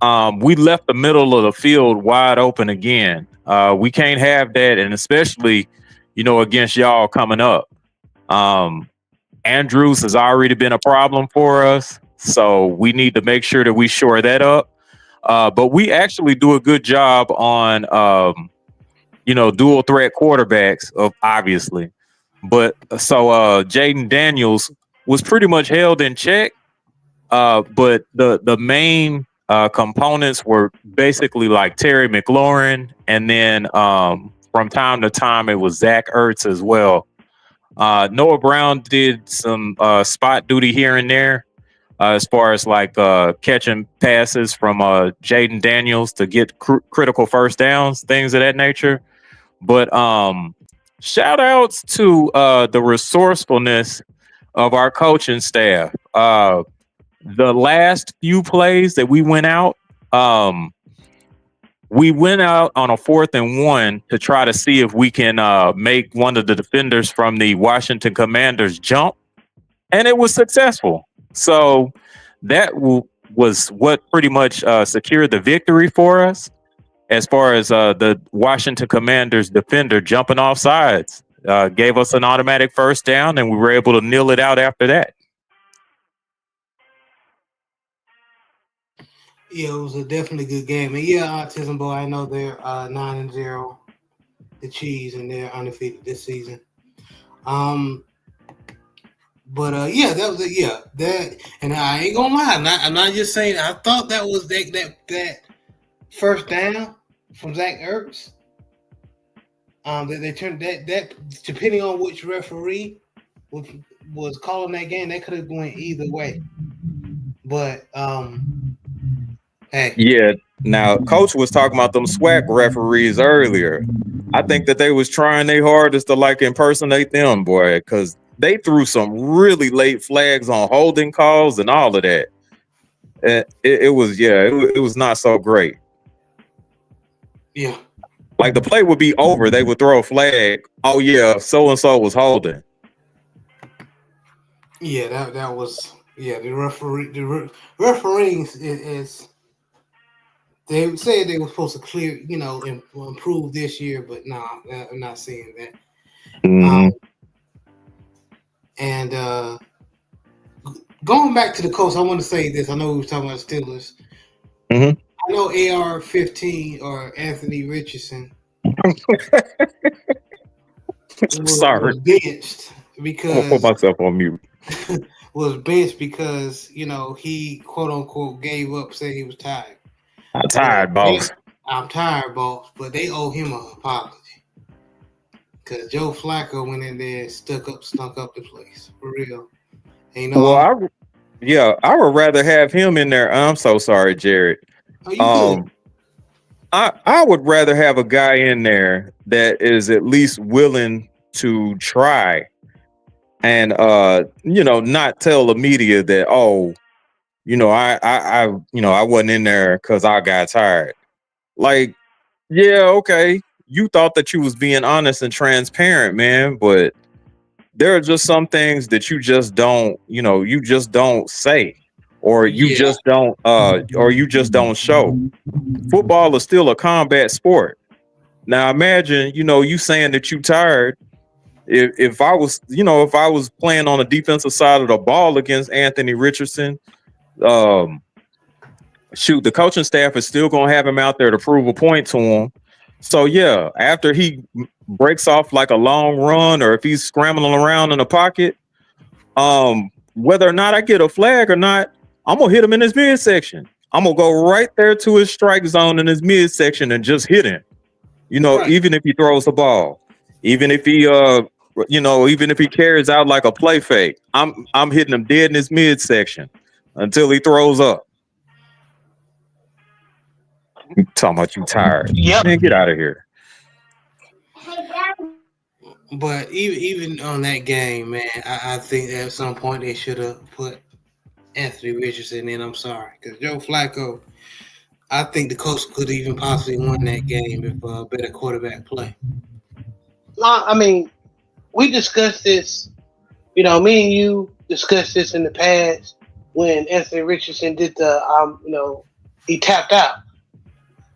S5: we left the middle of the field wide open again. We can't have that, and especially, against y'all coming up. Andrews has already been a problem for us, so we need to make sure that we shore that up. But we actually do a good job on, dual threat quarterbacks, obviously. But so Jaden Daniels was pretty much held in check. But the main components were basically like Terry McLaurin, and then from time to time it was Zach Ertz as well. Noah Brown did some spot duty here and there, as far as like catching passes from Jaden Daniels to get critical first downs, things of that nature. But shout outs to the resourcefulness of our coaching staff. The last few plays that we went out on a 4th and 1 to try to see if we can make one of the defenders from the Washington Commanders jump, and it was successful. So that was what pretty much secured the victory for us, as far as the Washington Commanders defender jumping off sides. Gave us an automatic first down, and we were able to kneel it out after that.
S1: Yeah, it was a definitely good game. And yeah, Autism Boy, I know they're 9-0, the Cheese, and they're undefeated this season. But that was it. Yeah, that, and I ain't gonna lie, I'm not just saying. I thought that was that first down from Zach Ertz. That they turned that depending on which referee was calling that game, that could have gone either way. But hey,
S5: yeah. Now, Coach was talking about them SWAC referees earlier. I think that they was trying their hardest to like impersonate them, boy, because they threw some really late flags on holding calls and all of that. It was not so great.
S1: Yeah.
S5: Like the play would be over, they would throw a flag. Oh yeah, so and so was holding.
S1: Yeah, that was the referee. The refereeing is they said they were supposed to clear, improve this year, but no, I'm not seeing that.
S5: Mm-hmm.
S1: And going back to the Colts, I want to say this. I know we were talking about Steelers.
S5: Mm-hmm.
S1: I know AR-15 or Anthony Richardson was benched because
S5: I'll put myself on mute.
S1: was benched because he quote unquote gave up, said he was tired.
S5: I'm tired, boss.
S1: I'm tired, boss. But they owe him an apology because Joe Flacco went in there and stunk up the place for real.
S5: I would rather have him in there. I'm so sorry, Jared. I would rather have a guy in there that is at least willing to try and not tell the media that I wasn't in there because I got tired. Like, yeah, okay, you thought that you was being honest and transparent, man, but there are just some things that you just don't say. Or you just don't show. Football is still a combat sport. Now imagine, you saying that you tired. If I was playing on the defensive side of the ball against Anthony Richardson, the coaching staff is still gonna have him out there to prove a point to him. So yeah, after he breaks off like a long run, or if he's scrambling around in the pocket, whether or not I get a flag or not, I'm gonna hit him in his midsection. I'm gonna go right there to his strike zone in his midsection and just hit him. Right. Even if he throws the ball, even if he carries out like a play fake, I'm hitting him dead in his midsection until he throws up. You talking about you tired?
S3: Yep.
S5: Man, get out of here.
S1: But even on that game, man, I think at some point they should have put Anthony Richardson, and I'm sorry, because Joe Flacco, I think the coach could even possibly won that game if better quarterback play.
S3: No, I mean, we discussed this. Me and you discussed this in the past when Anthony Richardson did he tapped out.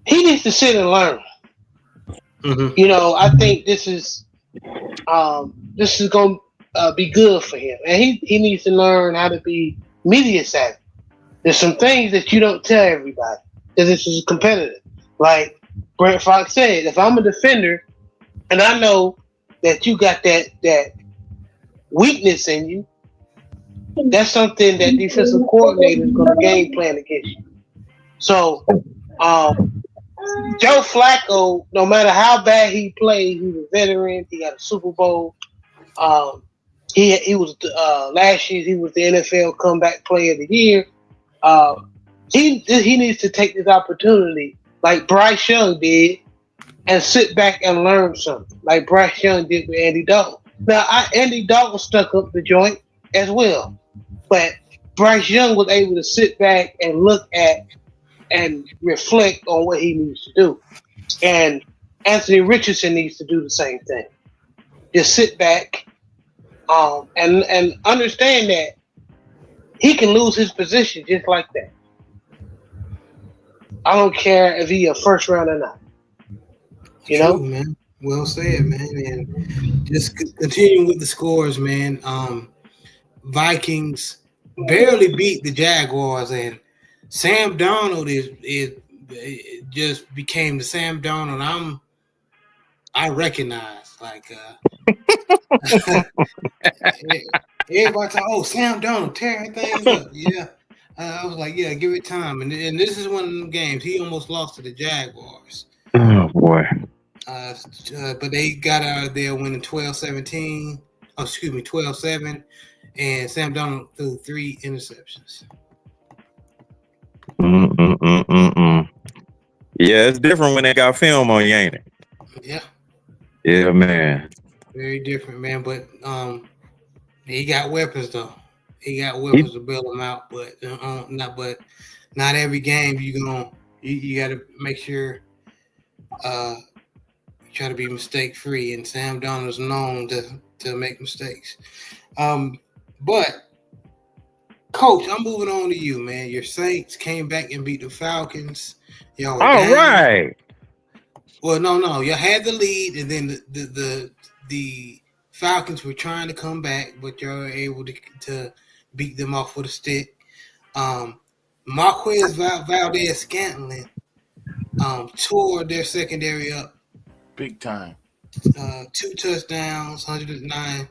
S3: He needs to sit and learn. Mm-hmm. I think this is going to be good for him, and he needs to learn how to be media savvy. There's some things that you don't tell everybody because this is competitive. Like Brent Fox said, if I'm a defender and I know that you got that weakness in you, that's something that defensive coordinator is going to game plan against you. So, Joe Flacco, no matter how bad he played, he's a veteran. He got a Super Bowl. He was last year. He was the NFL Comeback Player of the Year. He needs to take this opportunity, like Bryce Young did, and sit back and learn something, like Bryce Young did with Andy Dalton. Now, Andy Dalton stuck up the joint as well, but Bryce Young was able to sit back and look at and reflect on what he needs to do. And Anthony Richardson needs to do the same thing. Just sit back and understand that he can lose his position just like that. I don't care if he a first round or not.
S1: True, man. Well said, man. And just continuing with the scores, man. Vikings barely beat the Jaguars, and Sam Darnold is just became the Sam Darnold I recognize. Like everybody talk, oh, Sam Darnold tearing things up. Yeah. I was like, yeah, give it time. And this is one of them games. He almost lost to the Jaguars.
S5: Oh boy.
S1: But they got out of there winning 12-17. Oh, excuse me, 12-7. And Sam Darnold threw 3 interceptions.
S5: Yeah, it's different when they got film on you, ain't it?
S1: Yeah.
S5: Yeah, man.
S1: Very different, man. But he got weapons though. He got weapons to bail him out, but not every game you got to make sure you try to be mistake free. And Sam Darnold is known to make mistakes. But Coach, I'm moving on to you, man. Your Saints came back and beat the Falcons. Y'all were down.
S5: Right.
S1: Well, no. You had the lead, and then the Falcons were trying to come back, but you were able to beat them off with a stick. Marquez Valdez-Scantling tore their secondary up.
S2: Big time.
S1: 2 touchdowns, 109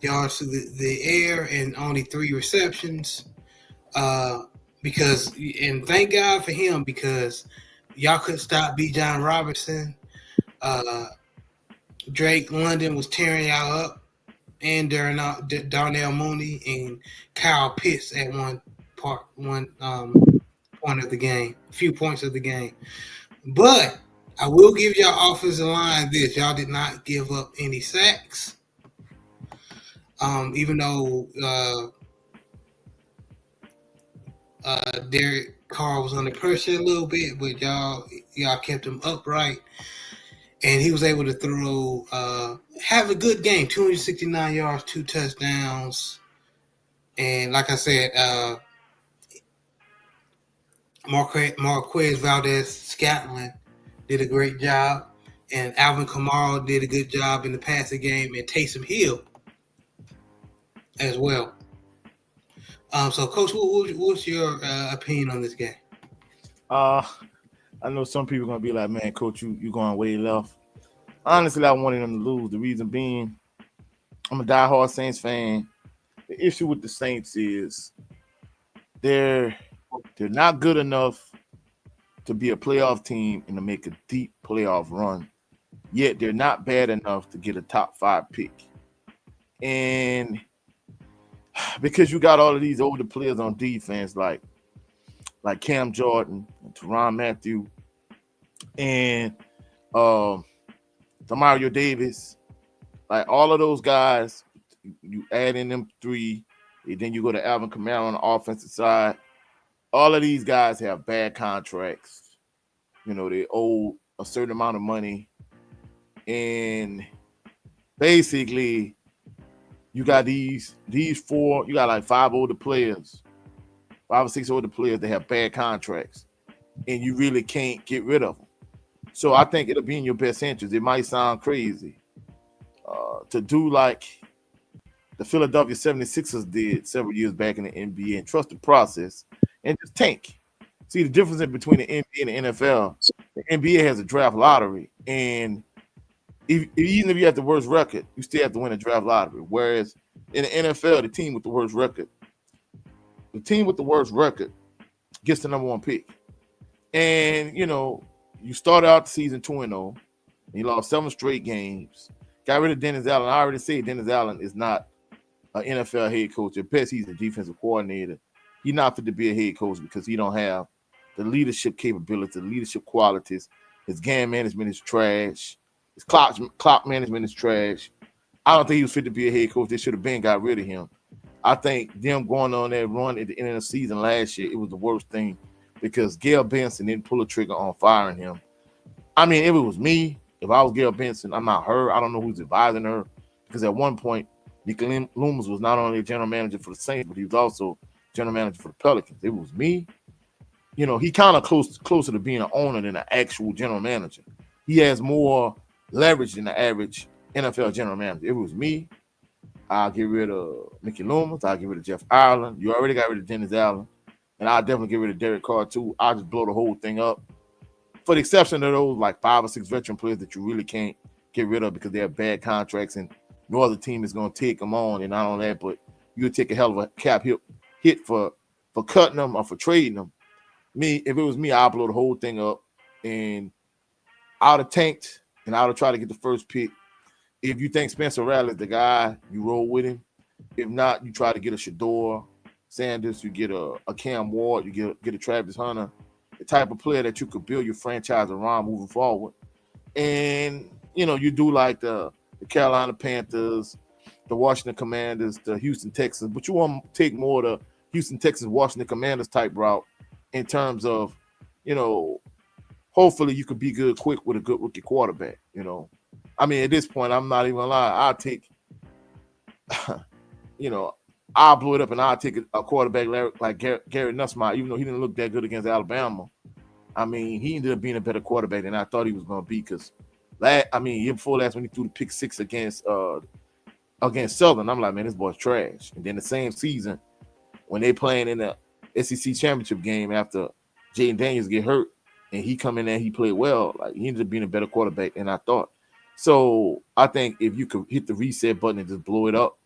S1: yards to the air, and only 3 receptions. And thank God for him, because y'all couldn't stop Bijan Robinson. Drake London was tearing y'all up, and Darnell Mooney and Kyle Pitts at one point of the game, a few points of the game. But I will give y'all offensive line this: y'all did not give up any sacks. Even though Derek Carr was under pressure a little bit, but y'all kept him upright, and he was able to throw, have a good game, 269 yards, 2 touchdowns, and like I said, Marquez Valdez-Scantling did a great job, and Alvin Kamara did a good job in the passing game, and Taysom Hill as well. So, Coach, what's your opinion on this game?
S2: I know some people are gonna be like, "Man, Coach, you going way left." Honestly, I wanted them to lose. The reason being, I'm a diehard Saints fan. The issue with the Saints is they're not good enough to be a playoff team and to make a deep playoff run. Yet they're not bad enough to get a top 5 pick. And because you got all of these older players on defense, like Cam Jordan and Tyrann Mathieu and Demario Davis, like all of those guys, you add in them 3, And then you go to Alvin Kamara on the offensive side. All of these guys have bad contracts. You know, they owe a certain amount of money. And basically, you got these four, you got like 5 or 6 older players that have bad contracts. And you really can't get rid of them. So I think it'll be in your best interest. It might sound crazy to do like the Philadelphia 76ers did several years back in the NBA and trust the process and just tank. See, the difference between the NBA and the NFL, the NBA has a draft lottery. And even if you have the worst record, you still have to win a draft lottery. Whereas in the NFL, the team with the worst record gets the number 1 pick. And, you know, you started out the season 2-0. You lost 7 straight games. Got rid of Dennis Allen. I already said Dennis Allen is not an NFL head coach. At best, he's a defensive coordinator. He's not fit to be a head coach because he don't have the leadership capability, the leadership qualities. His game management is trash. His clock management is trash. I don't think he was fit to be a head coach. They should have been got rid of him. I think them going on that run at the end of the season last year, it was the worst thing because Gail Benson didn't pull a trigger on firing him. I mean, if it was me, if I was Gail Benson, I'm not her. I don't know who's advising her because at one point, Nick Loomis was not only a general manager for the Saints, but he was also general manager for the Pelicans. If it was me, you know, he kind of closer to being an owner than an actual general manager. He has more leverage than the average NFL general manager. If it was me, I'll get rid of Mickey Loomis. I'll get rid of Jeff Ireland. You already got rid of Dennis Allen. And I'll definitely get rid of Derek Carr, too. I'll just blow the whole thing up. For the exception of those like 5 or 6 veteran players that you really can't get rid of because they have bad contracts and no other team is going to take them on. And not only that, but you'll take a hell of a cap hit for cutting them or for trading them. If it was me, I'd blow the whole thing up. And I would have tanked and I would have tried to get the first pick. If you think Spencer Rattler is the guy, you roll with him. If not, you try to get a Shedeur Sanders, you get a Cam Ward, you get a Travis Hunter, the type of player that you could build your franchise around moving forward. And, you know, you do like the Carolina Panthers, the Washington Commanders, the Houston Texans, but you want to take more of the Houston Texans, Washington Commanders type route in terms of, you know, hopefully you could be good quick with a good rookie quarterback, you know. I mean, at this point, I'm not even gonna lie. I'll take, you know, I'll blow it up and I'll take a quarterback like Garrett Nussmeier, even though he didn't look that good against Alabama. I mean, he ended up being a better quarterback than I thought he was going to be because, year before last when he threw the pick 6 against Southern, I'm like, man, this boy's trash. And then the same season when they playing in the SEC championship game after Jaden Daniels get hurt and he come in there, he played well. Like he ended up being a better quarterback than I thought. So I think if you could hit the reset button and just blow it up,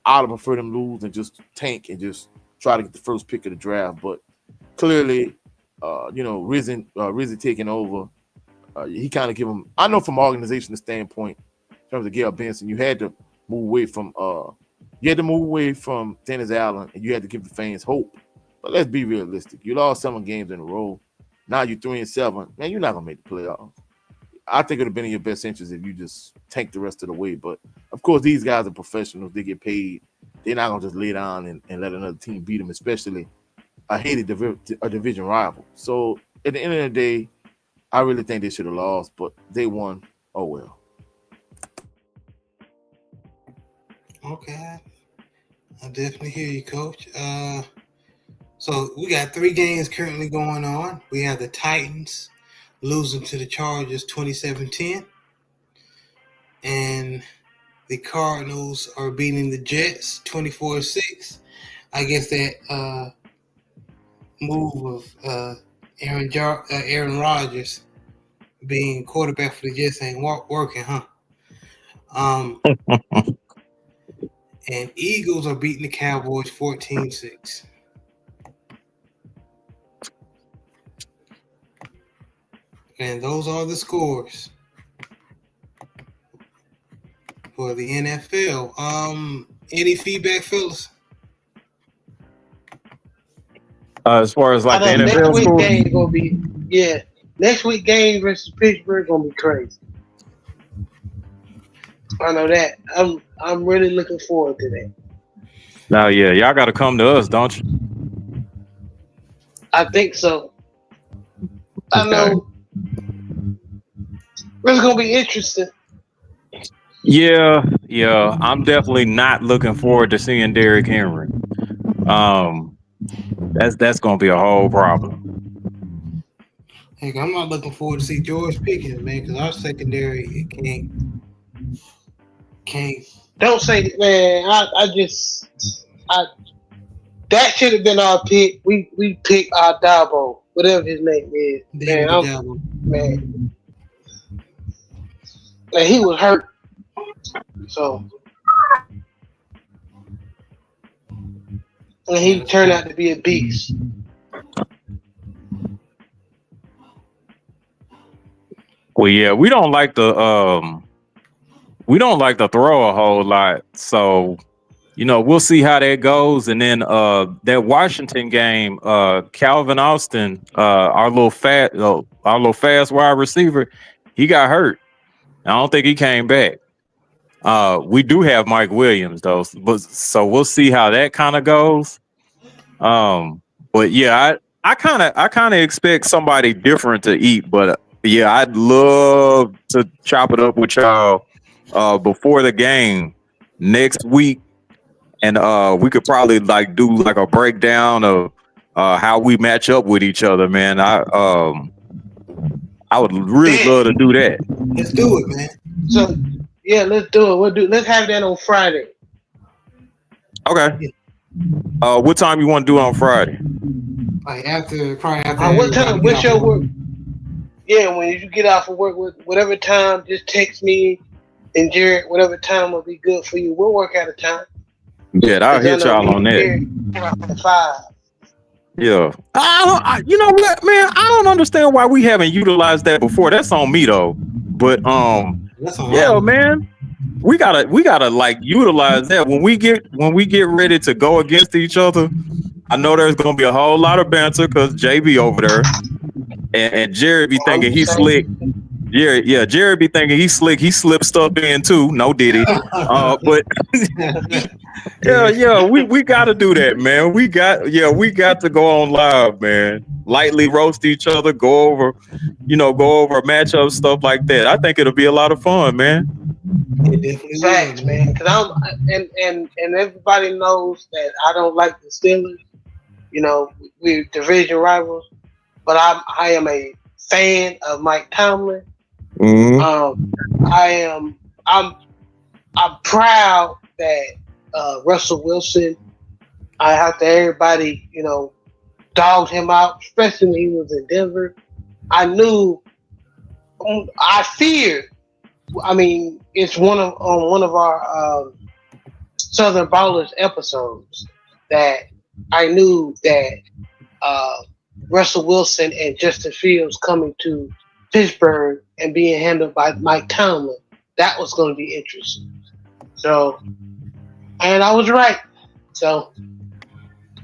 S2: I'd have preferred them lose and just tank and just try to get the first pick of the draft. But clearly, Rizzi taking over, he kind of give him. I know from an organizational standpoint, in terms of Gail Benson, you had to move away from Dennis Allen, and you had to give the fans hope. But let's be realistic. You lost 7 games in a row. Now you're 3-7. Man, you're not gonna make the playoffs. I think it would have been in your best interest if you just tank the rest of the way. But of course, these guys are professionals. They get paid. They're not gonna just lay down and let another team beat them, especially a hated division rival. So at the end of the day, I really think they should have lost, but they won. Oh well.
S1: Okay, I definitely hear you, Coach. So we got 3 games currently going on. We have the Titans losing to the Chargers 27-10. And the Cardinals are beating the Jets 24-6. I guess that move of Aaron Rodgers being quarterback for the Jets ain't working, huh? And Eagles are beating the Cowboys 14-6. And those are the scores for the NFL. Any feedback, fellas?
S5: As far as like the NFL
S3: next week
S5: scores?
S3: game gonna be next week game versus Pittsburgh gonna be crazy. I know that. I'm really looking forward to that.
S5: Now, yeah, y'all got to come to us, don't you?
S3: I think so. I know. It's gonna be interesting.
S5: Yeah. I'm definitely not looking forward to seeing Derrick Henry. That's gonna be a whole problem.
S1: Heck, I'm not looking forward to see George Pickens, man, because our secondary can't.
S3: Don't say, man. That should have been our pick. We picked our Dabo, whatever his name is. Man, he was hurt. So, and he turned out to be a beast.
S5: Well, yeah, we don't like to throw a whole lot. So, we'll see how that goes. And then that Washington game, Calvin Austin, our little fast wide receiver, he got hurt. I don't think he came back. We do have Mike Williams though, so we'll see how that kind of goes. But yeah, I kind of expect somebody different to eat. But yeah, I'd love to chop it up with y'all before the game next week, and we could probably do a breakdown of how we match up with each other, man. I would really love to do that.
S1: Let's do it, man.
S3: So yeah, let's do it. Let's have that on Friday.
S5: Okay. What time you want to do on Friday?
S1: Probably after.
S3: What time? What's your work? Yeah, when you get off of work, whatever time, just text me and Jared. Whatever time will be good for you. We'll work out a time.
S5: Yeah, I'll hit y'all on that.
S3: 5.
S5: Yeah. You know what, man? I don't understand why we haven't utilized that before. That's on me though. But yeah, man. We gotta utilize that when we get ready to go against each other. I know there's gonna be a whole lot of banter because JB over there and Jared be thinking he's slick. Yeah, Jared be thinking he's slick. He slipped stuff in too. No diddy. But yeah, we got to do that, man. We got to go on live, man. Lightly roast each other, go over matchup stuff like that. I think it'll be a lot of fun, man.
S3: Facts, man. Because and everybody knows that I don't like the Steelers. We're division rivals, but I am a fan of Mike Tomlin.
S5: Mm-hmm.
S3: I'm proud that Russell Wilson. I have to everybody dogged him out, especially when he was in Denver. I feared. I mean, it's one of our Southern Ballers episodes that I knew that Russell Wilson and Justin Fields coming to Pittsburgh and being handled by Mike Tomlin, that was going to be interesting. So, and I was right. So,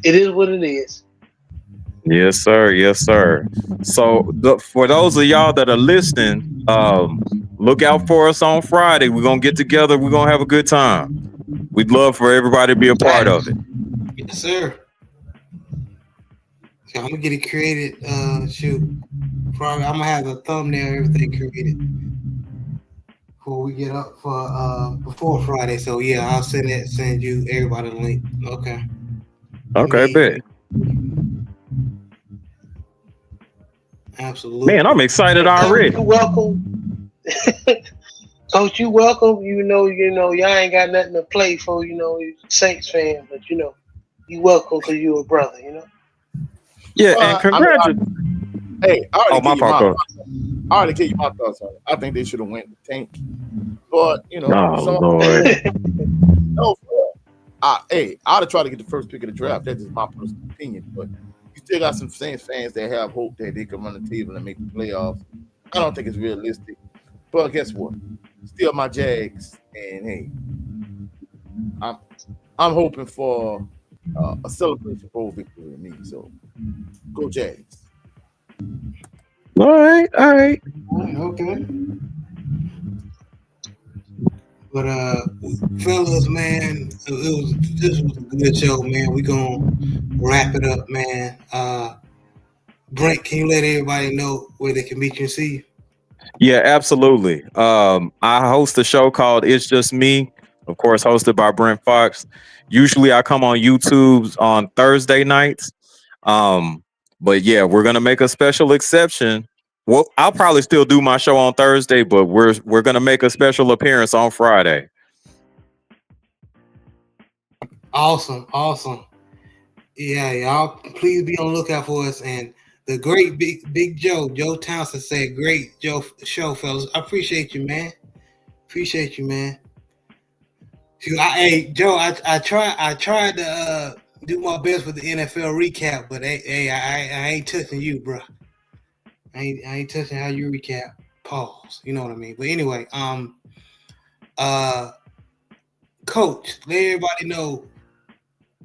S3: it is what it is.
S5: Yes, sir. Yes, sir. So, for those of y'all that are listening, look out for us on Friday. We're going to get together. We're going to have a good time. We'd love for everybody to be a part of it.
S1: Yes, sir. So I'm going to get it created. Probably I'm going to have a thumbnail, everything created before we get up for before Friday. So, yeah, I'll send you everybody the link. Okay.
S5: Okay, bet.
S1: Absolutely.
S5: Man, I'm excited already.
S3: You're welcome. Coach, you welcome. You know, y'all ain't got nothing to play for, you're Saints fan, but you welcome because you're a brother,
S5: Yeah, and congratulations.
S2: Hey, I already gave you my thoughts on it. I think they should have went with Tank. But,
S5: Lord.
S2: No, I'd have tried to get the first pick of the draft. That's just my personal opinion. But you still got some Saints fans that have hope that they can run the table and make the playoffs. I don't think it's realistic. But guess what? Still my Jags. And hey, I'm hoping for a celebration bowl victory with me. So go Jags.
S5: All right.
S1: Okay. But fellas, man, this was a good show, man. We gonna wrap it up, man. Brent, can you let everybody know where they can meet you and see you?
S5: Yeah, absolutely. I host a show called It's Just Me, of course, hosted by Brent Fox. Usually I come on YouTube on Thursday nights. But yeah, we're gonna make a special exception. Well, I'll probably still do my show on Thursday, but we're gonna make a special appearance on Friday.
S1: Awesome. Yeah, y'all please be on the lookout for us. And the great Big Joe Townsend said, "Great show, fellas. I appreciate you, man. Hey, Joe, I tried to do my best with the NFL recap, but hey, I ain't touching you, bro. I ain't touching how you recap. Pause. You know what I mean? But anyway, Coach, let everybody know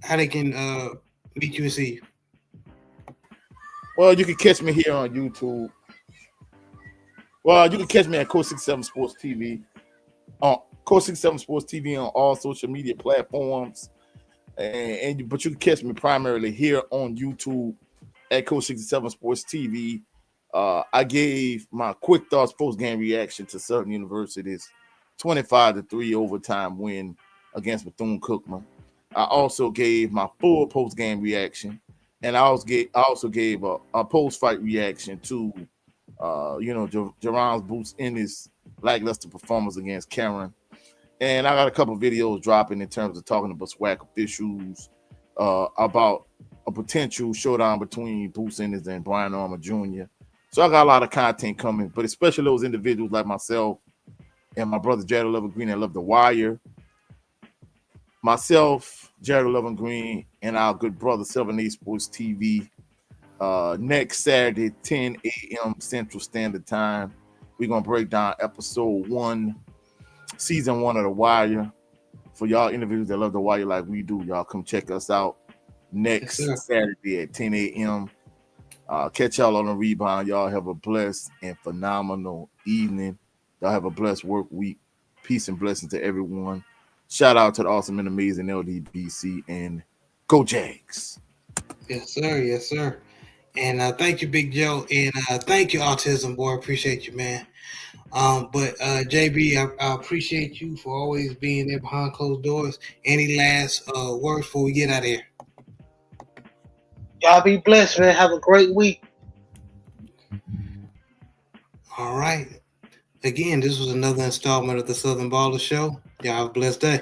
S1: how they can meet you and see you.
S2: Well, you can catch me here on YouTube. Well, you can catch me at Coach 67 Sports TV. On Coach 67 Sports TV on all social media platforms. But you can catch me primarily here on YouTube at Coach 67 Sports TV. I gave my quick thoughts post-game reaction to Southern University's 25-3 overtime win against Bethune-Cookman. I also gave my full post-game reaction, and I also gave a post-fight reaction to Jerron's Boots in his lackluster performance against Karen. And I got a couple videos dropping in terms of talking about SWAC officials, about a potential showdown between Boots Ennis and Brian Armour Jr. So I got a lot of content coming, but especially those individuals like myself and my brother Jared Lovin Green that love The Wire. Myself, Jared Lovin Green, and our good brother 7A Sports TV. Next Saturday, 10 a.m. Central Standard Time, we're going to break down episode 1, season 1 of The Wire. For y'all individuals that love The Wire like we do, y'all come check us out next Saturday at 10 a.m. Catch y'all on the rebound. Y'all have a blessed and phenomenal evening. Y'all have a blessed work week. Peace and blessings to everyone. Shout out to the awesome and amazing LDBC, and go Jags.
S1: Yes, sir. And thank you, Big Joe, and thank you, Autism Boy. Appreciate you, man. But JB, I appreciate you for always being there behind closed doors. Any last words before we get out of here?
S3: Y'all be blessed, man. Have a great week.
S1: All right. Again, this was another installment of the Southern Baller Show. Y'all have a blessed day.